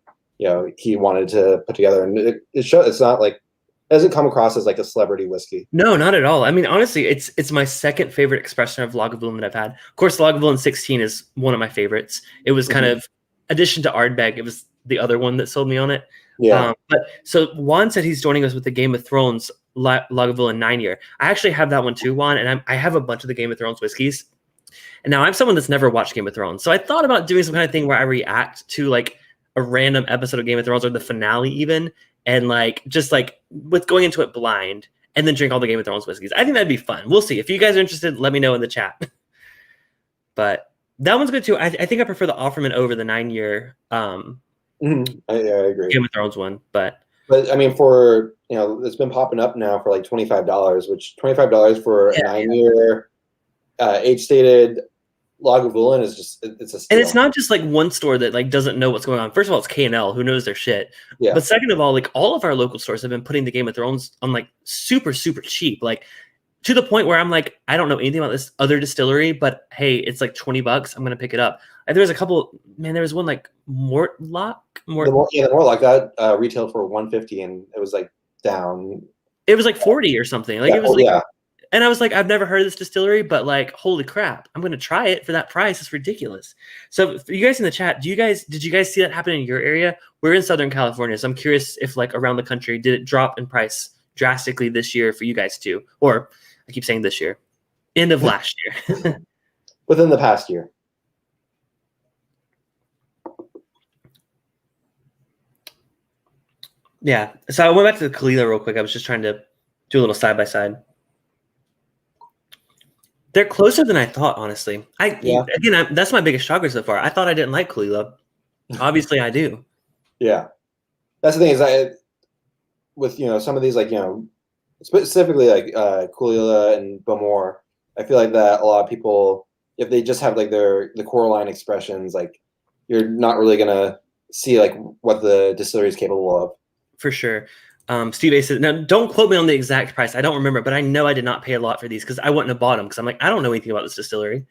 he wanted to put together, and it shows. It's not like it doesn't come across as like a celebrity whiskey. No, not at all. I mean, honestly, it's my second favorite expression of Lagavulin that I've had. Of course, Lagavulin 16 is one of my favorites. It was kind of addition to Ardbeg. It was the other one that sold me on it. Yeah. But so Juan said he's joining us with the Game of Thrones Lagavulin 9-year. I actually have that one too, Juan, and I have a bunch of the Game of Thrones whiskeys. And now I'm someone that's never watched Game of Thrones, so I thought about doing some kind of thing where I react to like a random episode of Game of Thrones or the finale even, and like just like with going into it blind and then drink all the Game of Thrones whiskeys. I think that'd be fun. We'll see. If you guys are interested, let me know in the chat. But that one's good too. I think I prefer the Offerman over the 9-year. I agree. Game of Thrones one, but I mean, for it's been popping up now for like $25, which $25 for a 9-year age stated Lagavulin is just it's a steal. And it's not just like one store that like doesn't know what's going on. First of all, it's K&L, who knows their shit. Yeah. But second of all, like all of our local stores have been putting the Game of Thrones on like super, super cheap. Like to the point where I'm like, I don't know anything about this other distillery, but hey, it's like $20. I'm gonna pick it up. And there was a couple, man, there was one like Mortlock. The Mortlock that retailed for $150 and it was like down. It was like 40 or something. Like it was like, yeah. And I was like, I've never heard of this distillery, but like, holy crap, I'm going to try it for that price. It's ridiculous. So for you guys in the chat, did you guys see that happen in your area? We're in Southern California. So I'm curious if like around the country, did it drop in price drastically this year for you guys too? Or I keep saying this year, end of last year. Within the past year. Yeah. So I went back to the Kalila real quick. I was just trying to do a little side-by-side. They're closer than I thought, honestly. That's my biggest shocker so far. I thought I didn't like Kalila. Obviously, I do. Yeah, that's the thing is with some of these specifically like Kalila and Bowmore, I feel like that a lot of people, if they just have like the core line expressions, like you're not really gonna see like what the distillery is capable of. For sure. Steve A says, now don't quote me on the exact price. I don't remember, but I know I did not pay a lot for these because I wouldn't have bought them because I'm like, I don't know anything about this distillery.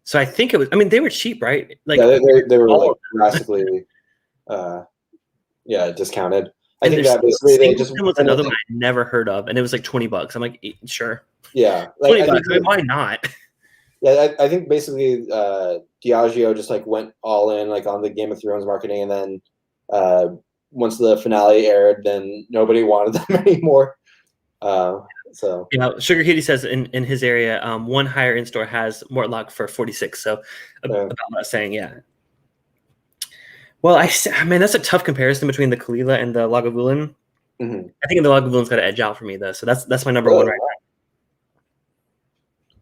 So I think it was, I mean, they were cheap, right? Like they were like drastically, discounted. I think that basically they just was another one I never heard of, and it was like $20. I'm like, sure. Yeah. Like, $20. I mean, why not? Yeah, I think basically Diageo just like went all in like on the Game of Thrones marketing, and then once the finale aired, then nobody wanted them anymore. So Sugar Kitty says in his area, one higher in store has Mortlock for 46. So about that saying, yeah. Well, man, that's a tough comparison between the Kalila and the Lagavulin. Mm-hmm. I think the Lagavulin's got to edge out for me though. So that's my number one right now.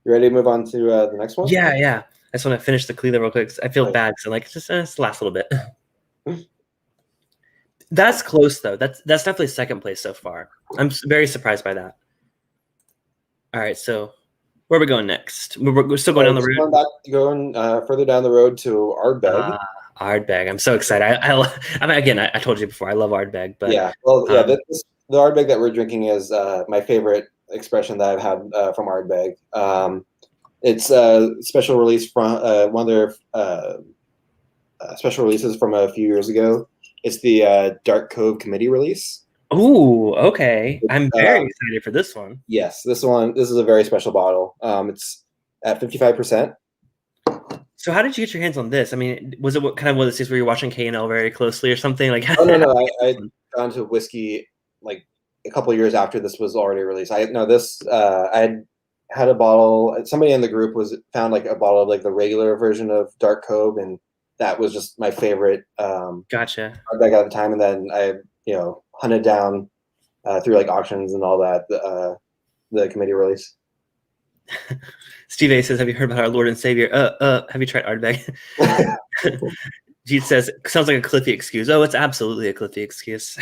You ready to move on to the next one? Yeah. I just want to finish the Kalila real quick. I feel bad, so like just the last little bit. That's close though. That's definitely second place so far. I'm very surprised by that. All right, so where are we going next? We're still going down the road. Going further down the road to Ardbeg. Ardbeg. I'm so excited. I told you before, I love Ardbeg. But the Ardbeg that we're drinking is my favorite expression that I've had from Ardbeg. It's a special release from one of their special releases from a few years ago. It's the Dark Cove committee release. Ooh, okay. I'm very excited for this one. Yes, this is a very special bottle. It's at 55%. So how did you get your hands on this? I mean, was it kind of one of the things where you're watching K&L very closely or something? Like, oh, no. I got into whiskey like a couple of years after this was already released. I had a bottle. Somebody in the group found like a bottle of like the regular version of Dark Cove, and that was just my favorite. Gotcha. Ardbeg at the time, and then I hunted down through like auctions and all that the committee release. Steve A says, "Have you heard about our Lord and Savior? Have you tried Ardbeg?" Jude says, "Sounds like a Cliffy excuse." Oh, it's absolutely a Cliffy excuse.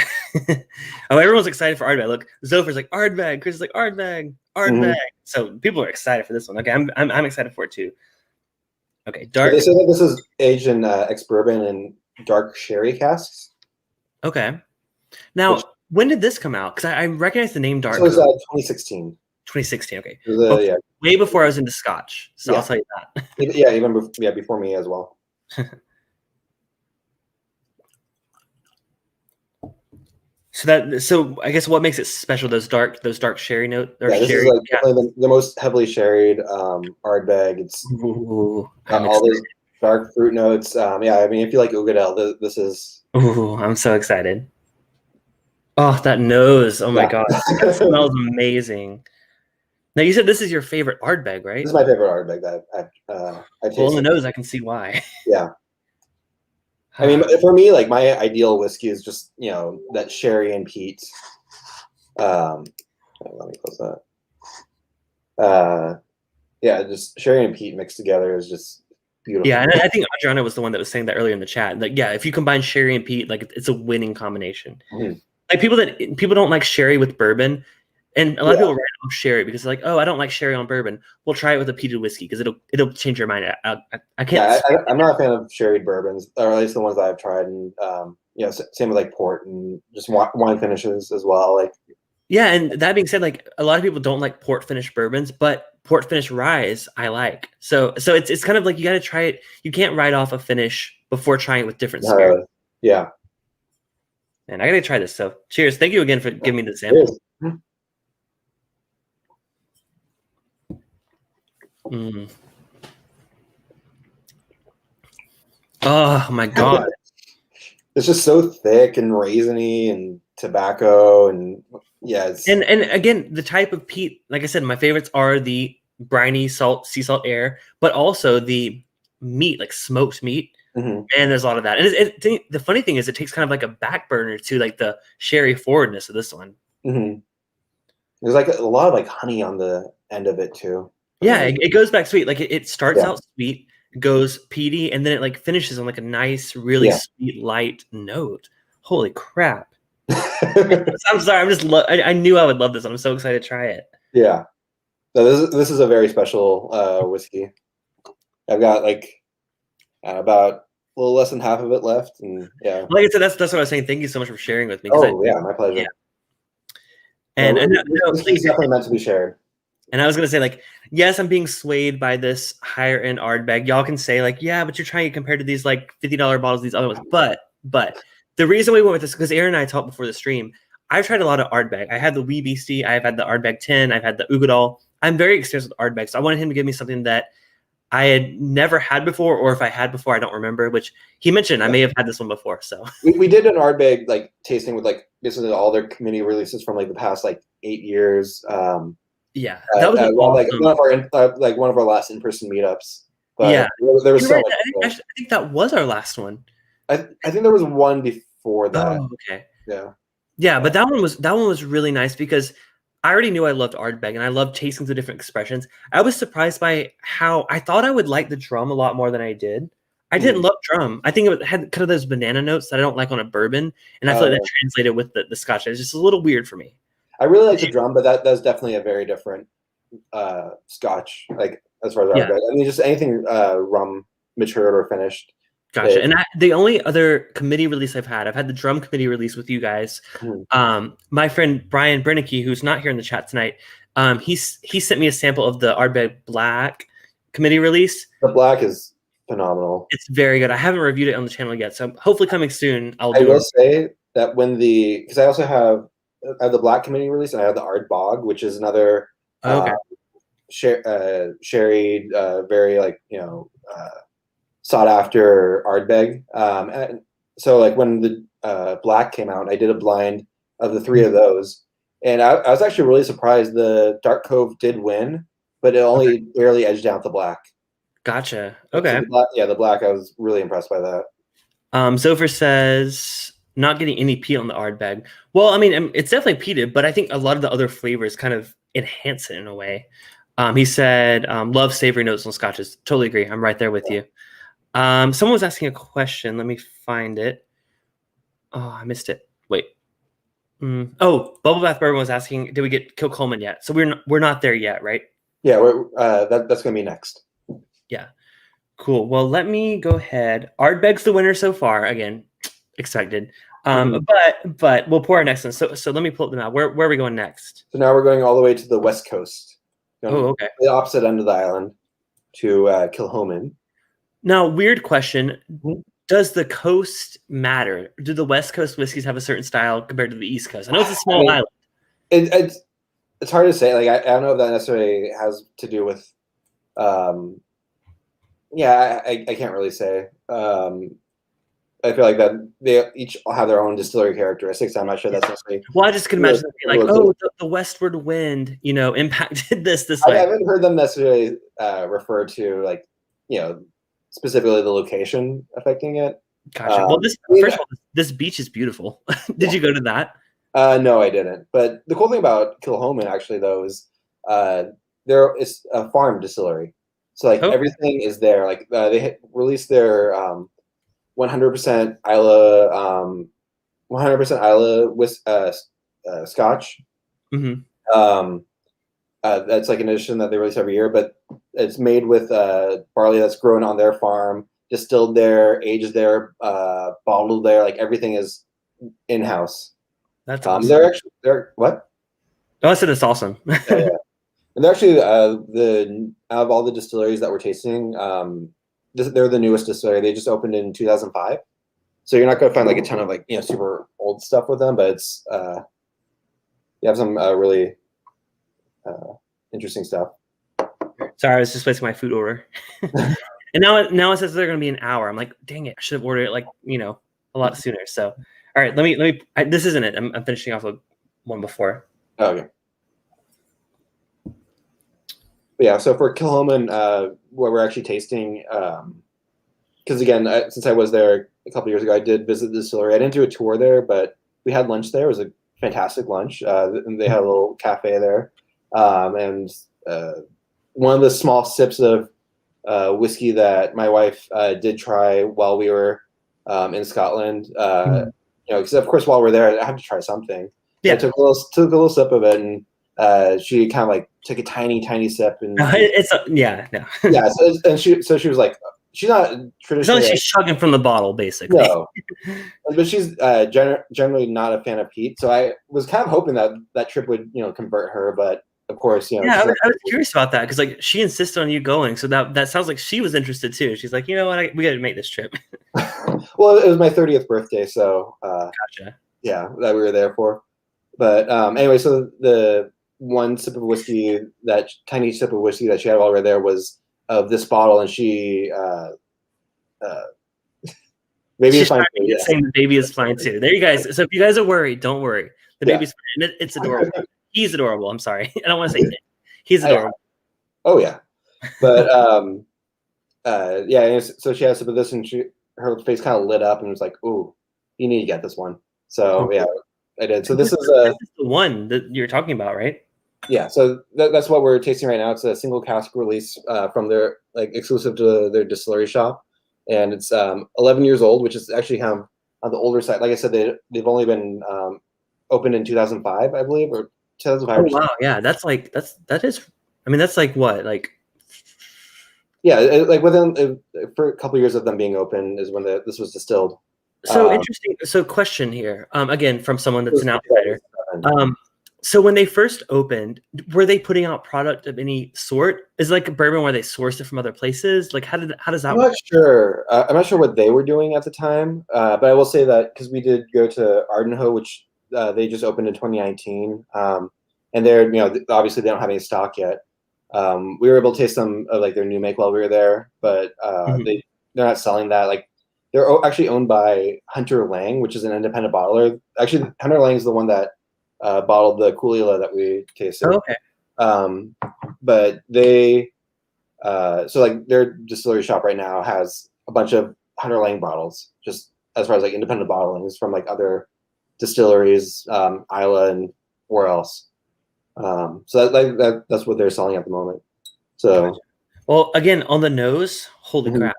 Oh, everyone's excited for Ardbeg. Look, Zopher's like Ardbeg. Chris is like Ardbeg. Mm-hmm. So people are excited for this one. Okay, I'm excited for it too. Okay, dark. They say that this is aged in ex-bourbon and dark sherry casks. Okay. Now, when did this come out? Because I recognize the name Dark. This was 2016. 2016. Okay. Way before I was into Scotch, so I'll tell you that. Even before me as well. So I guess what makes it special? Those dark sherry note. This is like definitely the most heavily sherried Ardbeg. It's all those dark fruit notes. I mean, if you like Ugadel, this is. Ooh, I'm so excited. Oh, that nose! Oh my god, that smells amazing. Now you said this is your favorite Ardbeg, right? This is my favorite Ardbeg that I've tasted. Well, the nose, I can see why. Yeah. I mean, for me, like my ideal whiskey is just that sherry and peat. Let me close that. Just sherry and peat mixed together is just beautiful. Yeah, and I think Adriana was the one that was saying that earlier in the chat. Like, if you combine sherry and peat, like it's a winning combination. Mm-hmm. Like people don't like sherry with bourbon. And a lot of people write off sherry because they're like, oh, I don't like sherry on bourbon. We'll try it with a peated whiskey because it'll change your mind. I can't. Yeah, I'm not a fan of sherried bourbons, or at least the ones that I've tried. And same with like port and just wine finishes as well. Like, yeah, and that being said, like a lot of people don't like port finished bourbons, but port finished ryes I like. So it's kind of like you got to try it. You can't write off a finish before trying it with different spirits. Yeah. And I got to try this. So cheers! Thank you again for giving me the sample. Mm. Oh my god! It's just so thick and raisiny and tobacco and and again, the type of peat, like I said, my favorites are the briny sea salt air, but also the meat, like smoked meat. Mm-hmm. And there's a lot of that. And the funny thing is, it takes kind of like a back burner to like the sherry forwardness of this one. Mm-hmm. There's like a lot of like honey on the end of it too. Yeah, it goes back sweet. Like it starts out sweet, goes peaty, and then it like finishes on like a nice, really sweet, light note. Holy crap! I'm sorry. I knew I would love this. I'm so excited to try it. Yeah. So this is a very special whiskey. I've got like about a little less than half of it left, and like I said, that's what I was saying. Thank you so much for sharing with me. My pleasure. Yeah. And this is definitely meant to be shared. And I was gonna say, like, yes, I'm being swayed by this higher end Ardbeg. Y'all can say, like, yeah, but you're trying to compare to these like $50 bottles, these other ones. But the reason we went with this because Aaron and I talked before the stream. I've tried a lot of Ardbeg. I had the Wee Beastie, I've had the Ardbeg 10, I've had the Ugadal. I'm very experienced with Ardbeg, so I wanted him to give me something that I had never had before, or if I had before, I don't remember. Which he mentioned, I may have had this one before. So we did an Ardbeg like tasting with like basically all their committee releases from like the past like 8 years. Yeah, that was awesome. like one of our last in-person meetups. But yeah, there was so much. I think that was our last one. I think there was one before that. Oh, okay. Yeah, but that one was really nice because I already knew I loved Ardbeg and I loved tasting the different expressions. I was surprised by how I thought I would like the drum a lot more than I did. I didn't love drum. I think it had kind of those banana notes that I don't like on a bourbon, and I feel like that translated with the Scotch. It's just a little weird for me. I really like the drum, but that's definitely a very different Scotch. Like as far as Ardbeg, I mean, just anything rum matured or finished. Gotcha. And the only other committee release I've had the drum committee release with you guys. My friend Brian Brennicky, who's not here in the chat tonight, he sent me a sample of the Ardbeg Black committee release. The black is phenomenal. It's very good. I haven't reviewed it on the channel yet, so hopefully coming soon. I will say that because I also have the black committee release and I have the Ardbeg, which is another sherry, very like sought after Ardbeg. And so like when the black came out, I did a blind of the 3 of those, and I was actually really surprised. The Dark Cove did win, but it only barely edged out the black. Gotcha. Okay. So the black. I was really impressed by that. Zopher says not getting any peat on the Ardbeg. Well, I mean, it's definitely peated, but I think a lot of the other flavors kind of enhance it in a way. He said, love savory notes on scotches. Totally agree. I'm right there with you. Someone was asking a question. Let me find it. Oh, I missed it. Wait. Oh, Bubble Bath Bourbon was asking, did we get Kilchoman yet? So we're not there yet, right? Yeah, that's going to be next. Yeah. Cool. Well, let me go ahead. Ardbeg's the winner so far. Again, expected. But we'll pour our next one. So let me pull up them out. Where are we going next? So now we're going all the way to the west coast. Okay. The opposite end of the island to Kilchoman. Now, weird question. Does the coast matter? Do the West Coast whiskeys have a certain style compared to the East Coast? I know it's a small island. It's hard to say. Like I don't know if that necessarily has to do with. I can't really say. I feel like that they each have their own distillery characteristics. I'm not sure that's necessarily. Well, I just can imagine them being like, "Oh, the westward wind, impacted this way." I haven't heard them necessarily refer to like, specifically the location affecting it. Gotcha. Well, first of all, this beach is beautiful. Did you go to that? No, I didn't. But the cool thing about Kilchoman actually, though, is there is a farm distillery, so like everything is there. Like they released their 100% Islay, 100% Islay Scotch, That's like an edition that they release every year, but it's made with barley that's grown on their farm, distilled there, aged there, bottled there. Like everything is in house. That's awesome. They're what? Oh, I said it's awesome. Yeah. And they're actually the out of all the distilleries that we're tasting, they're the newest distillery. They just opened in 2005, so you're not going to find like a ton of like super old stuff with them, but it's you have some really interesting stuff. Sorry, I was just placing my food order, and now it says they're going to be an hour. I'm like, dang it, I should have ordered it like a lot sooner. So, all right, let me. This isn't it. I'm finishing off with one before. Oh, okay. But yeah, so for Kilchoman, what we're actually tasting, because again, since I was there a couple years ago, I did visit the distillery. I didn't do a tour there, but we had lunch there. It was a fantastic lunch. And they had a little cafe there, and one of the small sips of whiskey that my wife did try while we were in Scotland. Because of course while we're there, I had to try something. Yeah, I took a little sip of it, and she kind of like took a tiny sip, and yeah. So she was like, she's not traditionally. She's chugging from the bottle, basically. No, but she's generally not a fan of peat. So I was kind of hoping that trip would convert her, but of course, Yeah, I was curious about that because like she insisted on you going, so that sounds like she was interested too. She's like, you know what, we got to make this trip. Well, it was my 30th birthday, so gotcha. Yeah, that we were there for. But anyway, so the one sip of whiskey, that tiny sip of whiskey that she had while we were there was of this bottle, and she maybe it's fine. Saying the baby is fine too. There you guys. So if you guys are worried, don't worry. The baby's fine. It's adorable. He's adorable. I'm sorry. I don't want to say it. He's adorable. Oh yeah, but yeah. So she had some of this, and her face kind of lit up, and was like, "Ooh, you need to get this one." So yeah, I did. So this is the one that you're talking about, right? Yeah. So that's what we're tasting right now. It's a single cask release from their exclusive to their distillery shop, and it's 11 years old, which is actually kind of on the older side. Like I said, they've only been opened in 2005, I believe, or 2005. Oh wow, yeah, that's like that's like what, like like within for a couple of years of them being open is when this was distilled. So interesting. So question here, again from someone that's an outsider. So when they first opened, were they putting out product of any sort? Is it like a bourbon where they sourced it from other places? Like how does that work? I'm not sure. I'm not sure what they were doing at the time, but I will say that because we did go to Ardbeg, which they just opened in 2019, and they're obviously they don't have any stock yet. We were able to taste some of like their new make while we were there, but they're not selling that. Like they're actually owned by Hunter Lang, which is an independent bottler. Actually, Hunter Lang is the one that bottled the Coolila that we tasted. Oh, okay. But they so like their distillery shop right now has a bunch of Hunter Lang bottles, just as far as like independent bottlings from like other distilleries, Islay and where else. So that's what they're selling at the moment. So, well, again, on the nose, holy crap!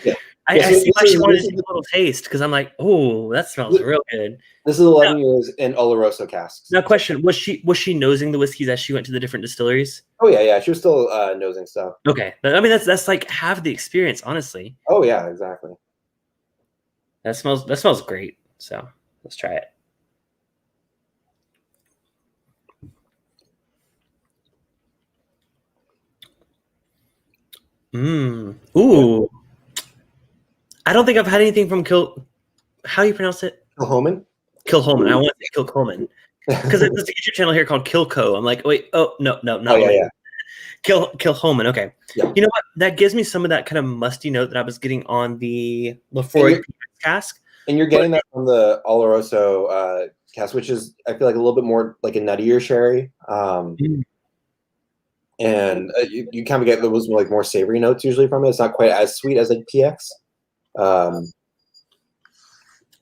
Yeah. I see why she wanted to take a little taste because I'm like, oh, that smells real good. This is 11 years in Oloroso casks. Now, question: was she nosing the whiskeys as she went to the different distilleries? Oh yeah, she was still nosing stuff. Okay, but I mean that's like half the experience, honestly. Oh yeah, exactly. That smells great. So let's try it. Ooh. I don't think I've had anything from how do you pronounce it? Kilchoman? Kilchoman. I want to say Kilchoman. Because there's a YouTube channel here called Kilco. I'm like, wait, no. Yeah. Kilchoman. Okay. Yeah. You know what? That gives me some of that kind of musty note that I was getting on the Laphroig PX Cask. And you're getting that from the Oloroso cask, which is, I feel like, a little bit more like a nuttier sherry. And you kind of get those like more savory notes usually from it. It's not quite as sweet as a PX.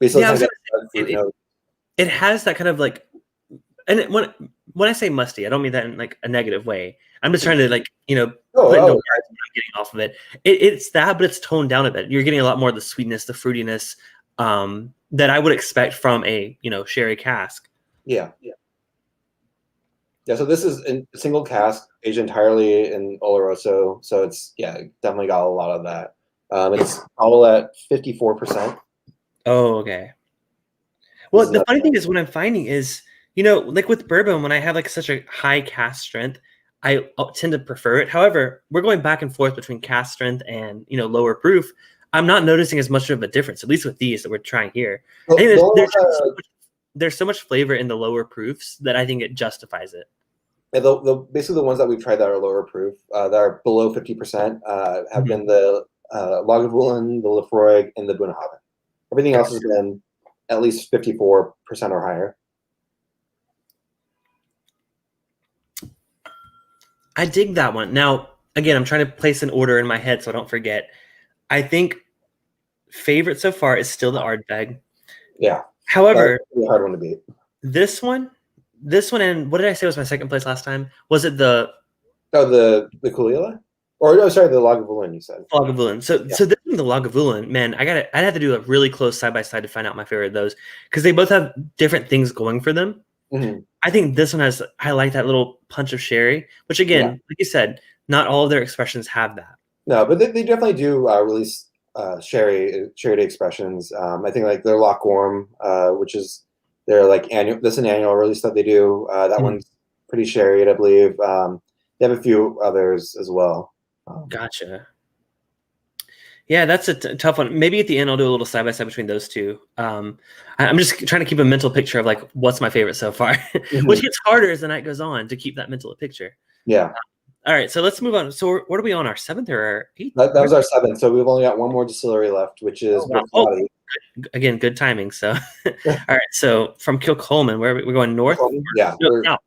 It has that kind of like, and when I say musty, I don't mean that in like a negative way. I'm just trying to like put no words I'm getting off of it. It's that, but it's toned down a bit. You're getting a lot more of the sweetness, the fruitiness that I would expect from a sherry cask. Yeah. Yeah, so this is in a single cask, aged entirely in Oloroso. So it's definitely got a lot of that. It's all at 54%. Oh, okay. Well, the funny thing is, what I'm finding is, like with bourbon, when I have like such a high cask strength, I tend to prefer it. However, we're going back and forth between cask strength and lower proof. I'm not noticing as much of a difference, at least with these that we're trying here. I think there's so much flavor in the lower proofs that I think it justifies it. Yeah, basically the ones that we've tried that are lower proof, that are below 50%, have been the Lagavulin, the Laphroig, and the Bunnahabbain. Everything else has been at least 54% or higher. I dig that one. Now, again, I'm trying to place an order in my head so I don't forget. I think favorite so far is still the Ardbeg. Yeah. However, that's a hard one to beat. This one, and what did I say was my second place last time? Was it the the Kalila? Or no, sorry, the Lagavulin, you said. Lagavulin. So this is the Lagavulin, man, I'd have to do a really close side by side to find out my favorite of those, because they both have different things going for them. Mm-hmm. I think this one I like that little punch of sherry, which again, like you said, not all of their expressions have that. No, but they definitely do release sherry expressions. I think like their Loch Warm, which is their like annual. This is an annual release that they do. That one's pretty sherry, I believe. They have a few others as well. Gotcha. Yeah, that's a tough one. Maybe at the end I'll do a little side by side between those two. I'm just trying to keep a mental picture of like what's my favorite so far, which gets harder as the night goes on to keep that mental picture. Yeah. All right, so let's move on. So what are we on, our 7th or our 8th? That was our 7th. So we've only got one more distillery left, which is Bruichladdich. Again, good timing. So, all right. So from Kilchoman, where we're going north? Yeah. South.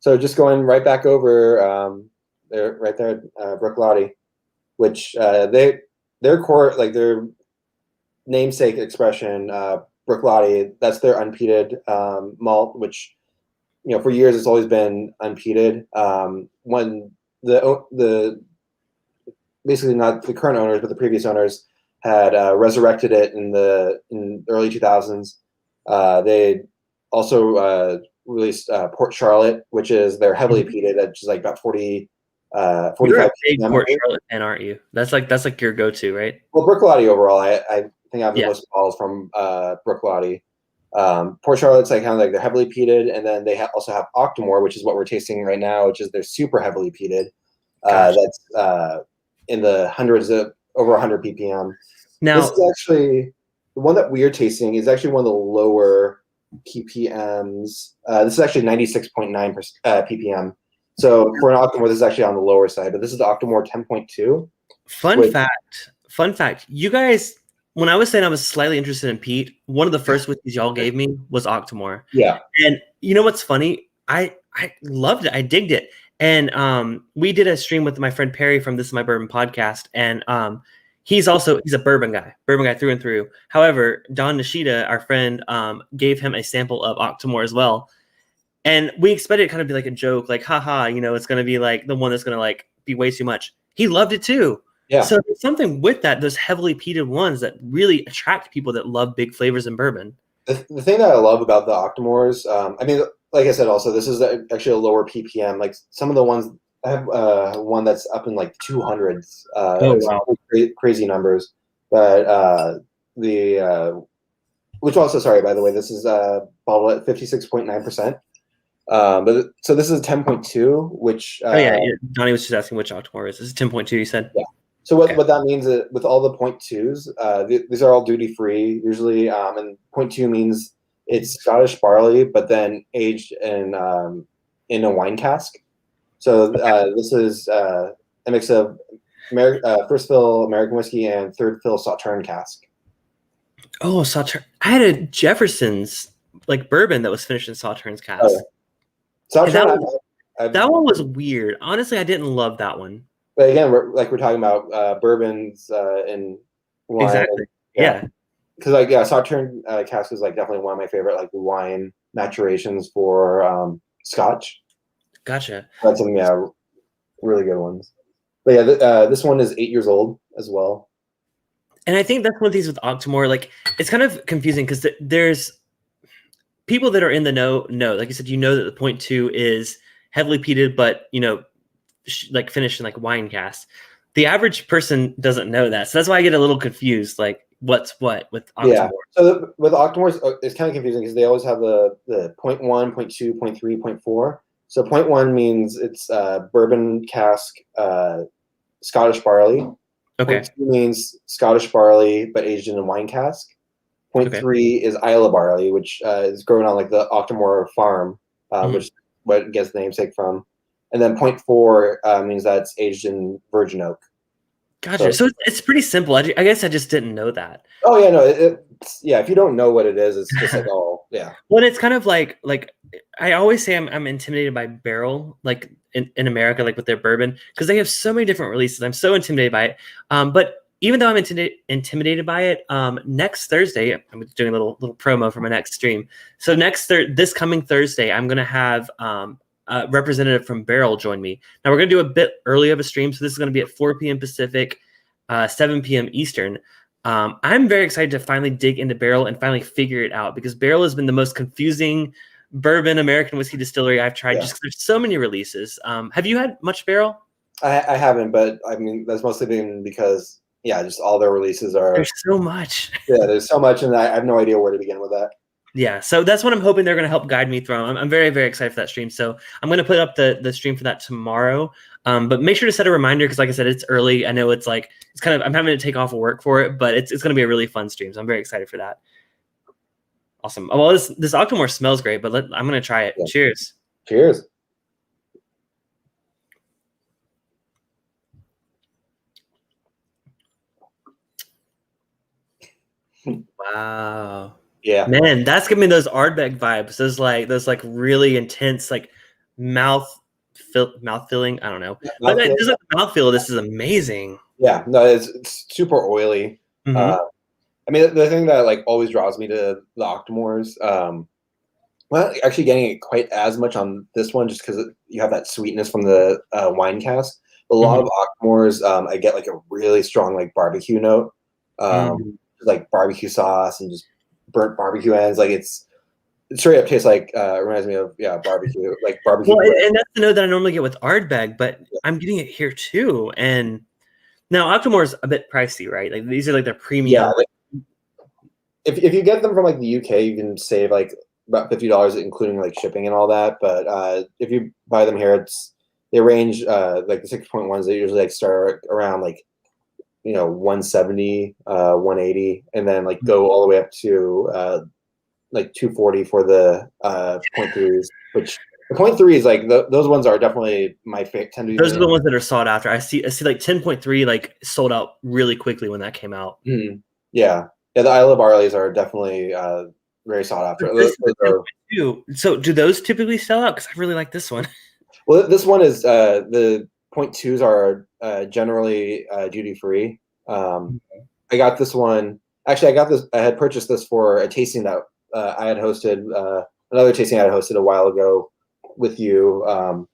So just going right back over there, right there, Bruichladdich, which their core, like their namesake expression, Bruichladdich, that's their unpeated malt, which for years it's always been unpeated. When the basically not the current owners, but the previous owners had resurrected it in the early 2000s. They also released Port Charlotte, which is their heavily peated, which is like about 45. You're a big Port Charlotte fan, aren't you? That's like your go-to, right? Well, Bruichladdich overall, I think I have the most balls from Bruichladdich. Port Charlotte's like kind of like they're heavily peated, and then they also have Octomore, which is what we're tasting right now, which is they're super heavily peated. Gotcha. That's in the hundreds of over 100 ppm. Now, this is actually the one that we are tasting is actually one of the lower ppms. This is actually 96.9 ppm. So for an Octomore, this is actually on the lower side, but this is the Octomore 10.2. Fun fact. You guys, when I was saying I was slightly interested in peat, one of the first whiskeys y'all gave me was Octomore. Yeah. And you know what's funny? I loved it. I digged it. And we did a stream with my friend Perry from This Is My Bourbon podcast. And he's a bourbon guy through and through. However, Don Nishida, our friend, gave him a sample of Octomore as well. And we expected it to kind of be like a joke, like, haha, it's going to be like the one that's going to like be way too much. He loved it too. Yeah. So there's something with that, those heavily peated ones that really attract people that love big flavors in bourbon. The thing that I love about the Octomores, I mean, like I said, also, this is actually a lower ppm. Like some of the ones, I have one that's up in like 200s. Wow. Crazy numbers. But which also, sorry, by the way, this is bottled at 56.9%. But so this is 10.2, which Donnie was just asking which Octomore is. This is 10.2, you said? Yeah. So what that means is with all the 0.2s, these are all duty free usually, and 0.2 means it's Scottish barley, but then aged in a wine cask. So this is a mix of first fill American whiskey and third fill Sauterne cask. Oh, Sauterne! I had a Jefferson's like bourbon that was finished in Sauterne's cask. Oh. Sauterne, that one was weird. Honestly, I didn't love that one. But again, we're talking about bourbons in wine. Exactly. Yeah. Because Sauterne cask is like definitely one of my favorite like wine maturations for Scotch. Gotcha. That's some really good ones. But yeah, this one is 8 years old as well. And I think that's one of these with Octomore. Like it's kind of confusing because there's people that are in the know, like you said, that the 0.2 is heavily peated, but like finished in like wine casks. The average person doesn't know that, so that's why I get a little confused. Like, what's what with Octomore? Yeah. So with Octomores, it's kind of confusing because they always have the 0.1, 0.2, 0.3, 0.4. So 0.1 means it's bourbon cask Scottish barley. Okay. 0.2 means Scottish barley but aged in a wine cask. 0.3 is Islay barley, which is grown on like the Octomore farm, which is what it gets the namesake from. And then 0.4 means that it's aged in virgin oak. Gotcha. So it's pretty simple. I guess I just didn't know that. Oh yeah, no, if you don't know what it is, it's just like, oh yeah. Well, it's kind of like I always say I'm intimidated by barrel, like in America, like with their bourbon, because they have so many different releases. I'm so intimidated by it. But even though I'm intimidated by it, next Thursday, I'm doing a little promo for my next stream. So this coming Thursday, I'm gonna have a representative from Barrel join me. Now we're gonna do a bit early of a stream, so this is gonna be at 4 p.m. Pacific, 7 p.m. Eastern. I'm very excited to finally dig into Barrel and finally figure it out, because Barrel has been the most confusing bourbon American whiskey distillery I've tried, just because there's so many releases. Have you had much Barrel? I haven't, but I mean that's mostly been because just all their releases are. There's so much. Yeah, there's so much, and I have no idea where to begin with that. Yeah, so that's what I'm hoping they're going to help guide me through. I'm very, very excited for that stream. So I'm going to put up the stream for that tomorrow. But make sure to set a reminder, because like I said, it's early. I know it's kind of, I'm having to take off of work for it, but it's going to be a really fun stream. So I'm very excited for that. Awesome. Well, this Octomore smells great, but I'm going to try it. Yeah. Cheers. Cheers. Wow. Yeah, man, that's giving me those Ardbeg vibes. Those really intense mouth filling. I don't know, but just like the mouthfeel. This is amazing. Yeah, no, it's super oily. I mean, the thing that always draws me to the Octomores, well, actually getting it quite as much on this one, just because you have that sweetness from the wine cask. A lot of Octomores, I get a really strong barbecue note, like barbecue sauce and just burnt barbecue ends. It's straight up tastes reminds me of barbecue, barbecue. Well, and that's the note that I normally get with Ardbeg, but I'm getting it here too. And now Octomore is a bit pricey, right? These are their premium. Yeah, if you get them from the UK, you can save about $50, including shipping and all that. But if you buy them here, they range the 6.1s. They usually start around 170, 180, and then go all the way up to 240 for the 0.3s, which the 0.3s those ones are definitely my favorite. Those are the ones that are sought after. I see 10.3 sold out really quickly when that came out. Yeah, the Islay barleys are definitely very sought after. So do those typically sell out? Because I really like this one. Well, this one is the 0.2s are generally duty free. I got this one. Actually, I had purchased this for a tasting that I had hosted. Another tasting I had hosted a while ago with you. For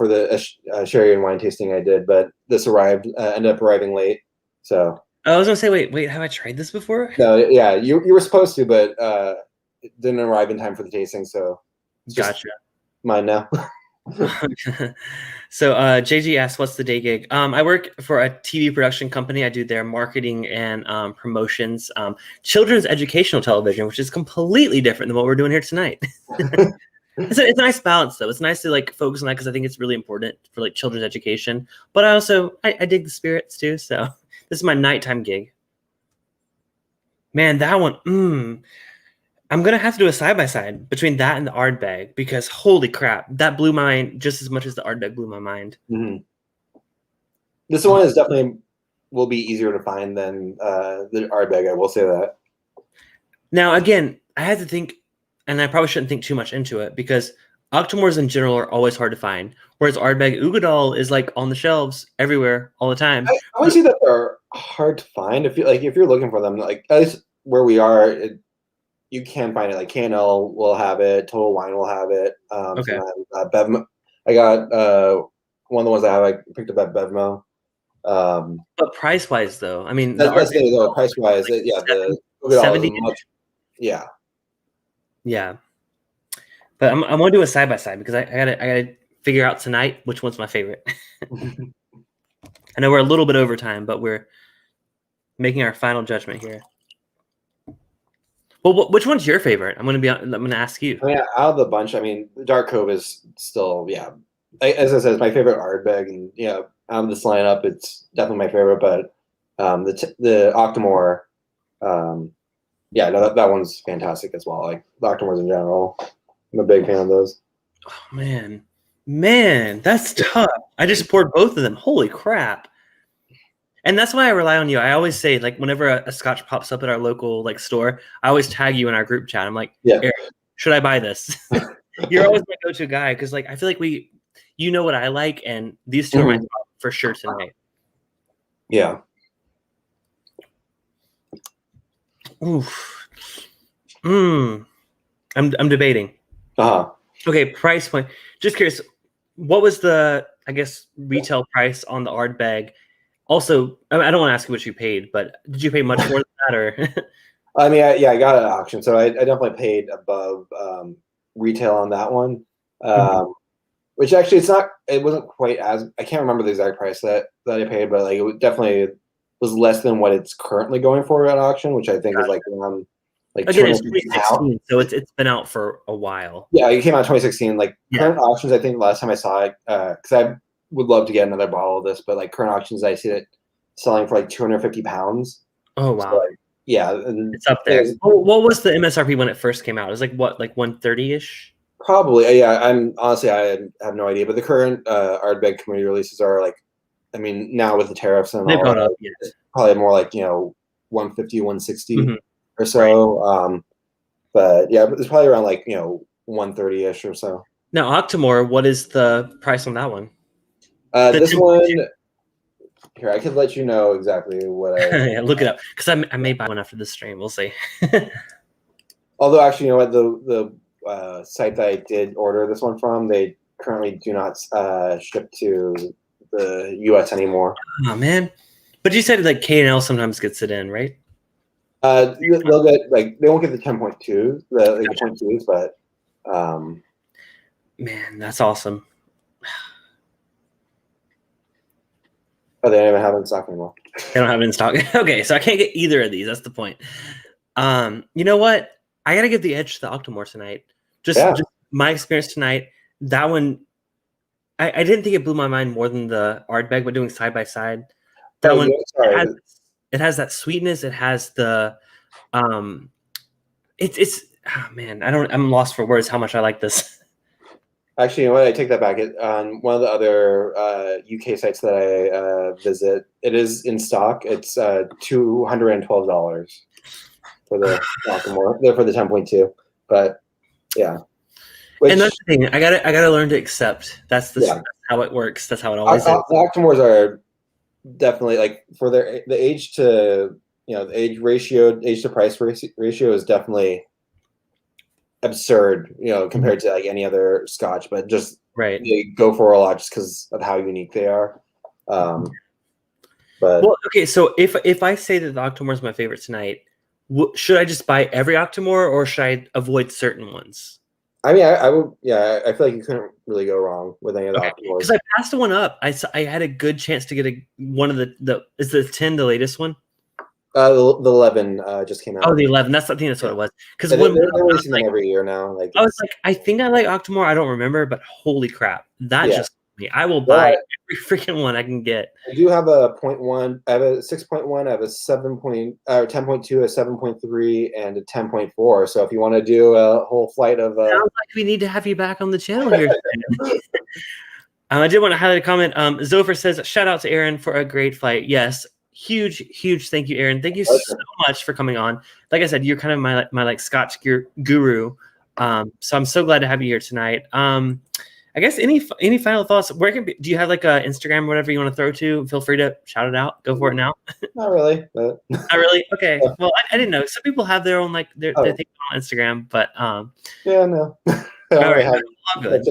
the sherry and wine tasting I did, but this ended up arriving late. So I was gonna say, wait, have I tried this before? No, yeah, you were supposed to, but it didn't arrive in time for the tasting. So gotcha. Mine now. So JG asks, what's the day gig? I work for a TV production company. I do their marketing and promotions, children's educational television, which is completely different than what we're doing here tonight. It's a nice balance, though. It's nice to focus on that because I think it's really important for children's education. But I dig the spirits too. So this is my nighttime gig. Man, that one. I'm going to have to do a side-by-side between that and the Ardbeg, because holy crap, that blew my mind just as much as the Ardbeg blew my mind. This one is definitely will be easier to find than the Ardbeg, I will say that. Now, again, I had to think, and I probably shouldn't think too much into it, because Octomores in general are always hard to find, whereas Ardbeg Uigeadail is on the shelves everywhere all the time. I would say that they're hard to find. If you're looking for them, at least where we are, you can find it. Caol will have it. Total Wine will have it. Okay. Bevmo. I got one of the ones I picked up at Bevmo. But price wise, though, I mean, that's the thing, though. Price wise, the 70. yeah. Yeah. But I want to do a side by side because I gotta figure out tonight which one's my favorite. I know we're a little bit over time, but we're making our final judgment here. Well, which one's your favorite? I'm gonna ask you. I mean, out of the bunch, I mean, Dark Cove is still, as I said, it's my favorite Ardbeg, and out of this lineup, it's definitely my favorite. But the Octomore, no, that one's fantastic as well. Like the Octomores in general, I'm a big fan of those. Oh, man, that's tough. I just poured both of them. Holy crap! And that's why I rely on you. I always say, like, whenever a Scotch pops up at our local store, I always tag you in our group chat. I'm like, Eric, should I buy this? You're always my go-to guy because, like, I feel like you know what I like, and these two are my top for sure tonight. Yeah. Oof. I'm debating. Okay, price point. Just curious, what was the, I guess, retail price on the Ardbeg? Also, I don't want to ask you what you paid, but did you pay much more than that, or? I mean, I got it at auction, so I definitely paid above retail on that one. Which actually, it wasn't quite as, I can't remember the exact price that I paid, but like it definitely was less than what it's currently going for at auction, which I think is like around again, it's 2016, so it's been out for a while. Yeah, it came out in 2016. Like current auctions, I think last time I saw it, because I would love to get another bottle of this, but like current auctions, I see it selling for like 250 pounds. Oh wow! So, like, yeah, it's up there. What was the MSRP when it first came out? It was like what, like 130-ish? Probably. Yeah, I have no idea. But the current Ardbeg community releases are like, I mean, now with the tariffs and all, up, probably more like 150, 160 or so. Right. But yeah, it's probably around like 130-ish or so. Now, Octomore, what is the price on that one? This one, here, I could let you know exactly what I... yeah, look it up, because I may buy one after this stream. We'll see. Although, actually, you know what? The site that I did order this one from, they currently do not ship to the U.S. anymore. Oh, man. But you said like K&L sometimes gets it in, right? They'll get, like, they won't get the 10.2s, the 0.2s, but... Man, that's awesome. Oh, they don't even have it in stock anymore. They don't have it in stock. Okay, so I can't get either of these. That's the point. You know what? I got to give the edge to the Octomore tonight. Just my experience tonight. That one, I didn't think it blew my mind more than the Ardbeg, but doing side by side. That one, it has that sweetness. It has the, it's oh man, I'm lost for words how much I like this. Actually, you know what? I take that back. On one of the other UK sites that I visit, it is in stock. It's $212 for the Octomore, for the 10.2. But yeah, and that's the thing. I gotta learn to accept. That's how it works. That's how it always is. The Octomores are definitely, like, for the age to the age to price ratio is definitely absurd, compared to like any other Scotch, but just they go for a lot just because of how unique they are. But well, okay, so if I say that the Octomore is my favorite tonight, should I just buy every Octomore, or should I avoid certain ones? I mean, I would. Yeah, I feel like you couldn't really go wrong with any of the Octomores. Because I passed one up. I had a good chance to get one of the is the 10 the latest one? The 11 just came out. Oh, the 11. I think that's what it was. Because they're releasing them every year now. Like, I was like, I think I like Octomore. I don't remember, but holy crap, that just me. I will buy every freaking one I can get. I do have a 0.1. I have a 6.1. I have a 10.2, a 7.3, and a 10.4. So if you want to do a whole flight of, sounds like we need to have you back on the channel here. I did want to highlight a comment. Zopher says, "Shout out to Aaron for a great flight." Yes. Huge thank you, Aaron. Thank you so much for coming on. Like I said, you're kind of my like Scotch guru. So I'm so glad to have you here tonight. I guess any final thoughts? Do you have like a Instagram or whatever you want to throw to? Feel free to shout it out. Go for it now. Not really. But... Not really. Okay. Yeah. Well, I didn't know. Some people have their own their thing on Instagram, but yeah, no. All right. I'm good.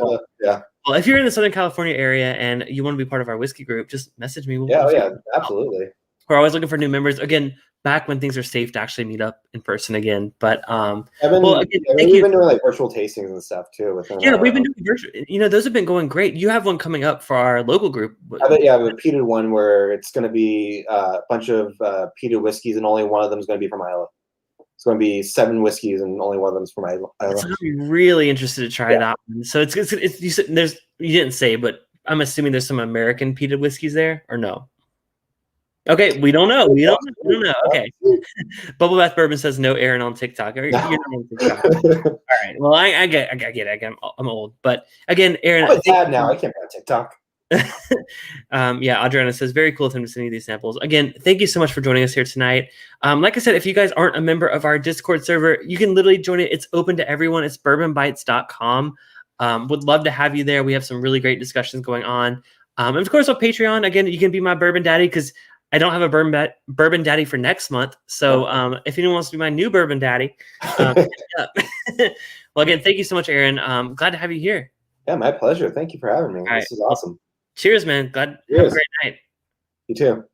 Yeah. Well, if you're in the Southern California area and you want to be part of our whiskey group, just message me. Yeah, absolutely. We're always looking for new members. Again, back when things are safe to actually meet up in person again. But Well, again, yeah, thank we've you. been doing like virtual tastings and stuff too. Yeah, we've been doing virtual. Those have been going great. You have one coming up for our local group. Yeah, we have a peated one where it's going to be a bunch of peated whiskeys, and only one of them is going to be from Islay. It's going to be 7 whiskeys, and only one of them is from Islay. So I'm really interested to try that one. So it's you said you didn't say, but I'm assuming there's some American peated whiskeys there, or no? Okay, we don't know. We don't know. Okay. Bubble Bath Bourbon says no Aaron on TikTok. You're not on TikTok. All right. Well, I get it. I'm old. But again, Aaron. I'm a dad now. I can't be on TikTok. Yeah, Adriana says, very cool of him to send you these samples. Again, thank you so much for joining us here tonight. Like I said, if you guys aren't a member of our Discord server, you can literally join it. It's open to everyone. It's bourbonbites.com. Would love to have you there. We have some really great discussions going on. And of course, on Patreon, again, you can be my bourbon daddy because I don't have a bourbon daddy for next month. So if anyone wants to be my new bourbon daddy, well, again, thank you so much, Aaron. Glad to have you here. Yeah, my pleasure. Thank you for having me. This is awesome. Cheers, man. Glad. Cheers. Have a great night. You too.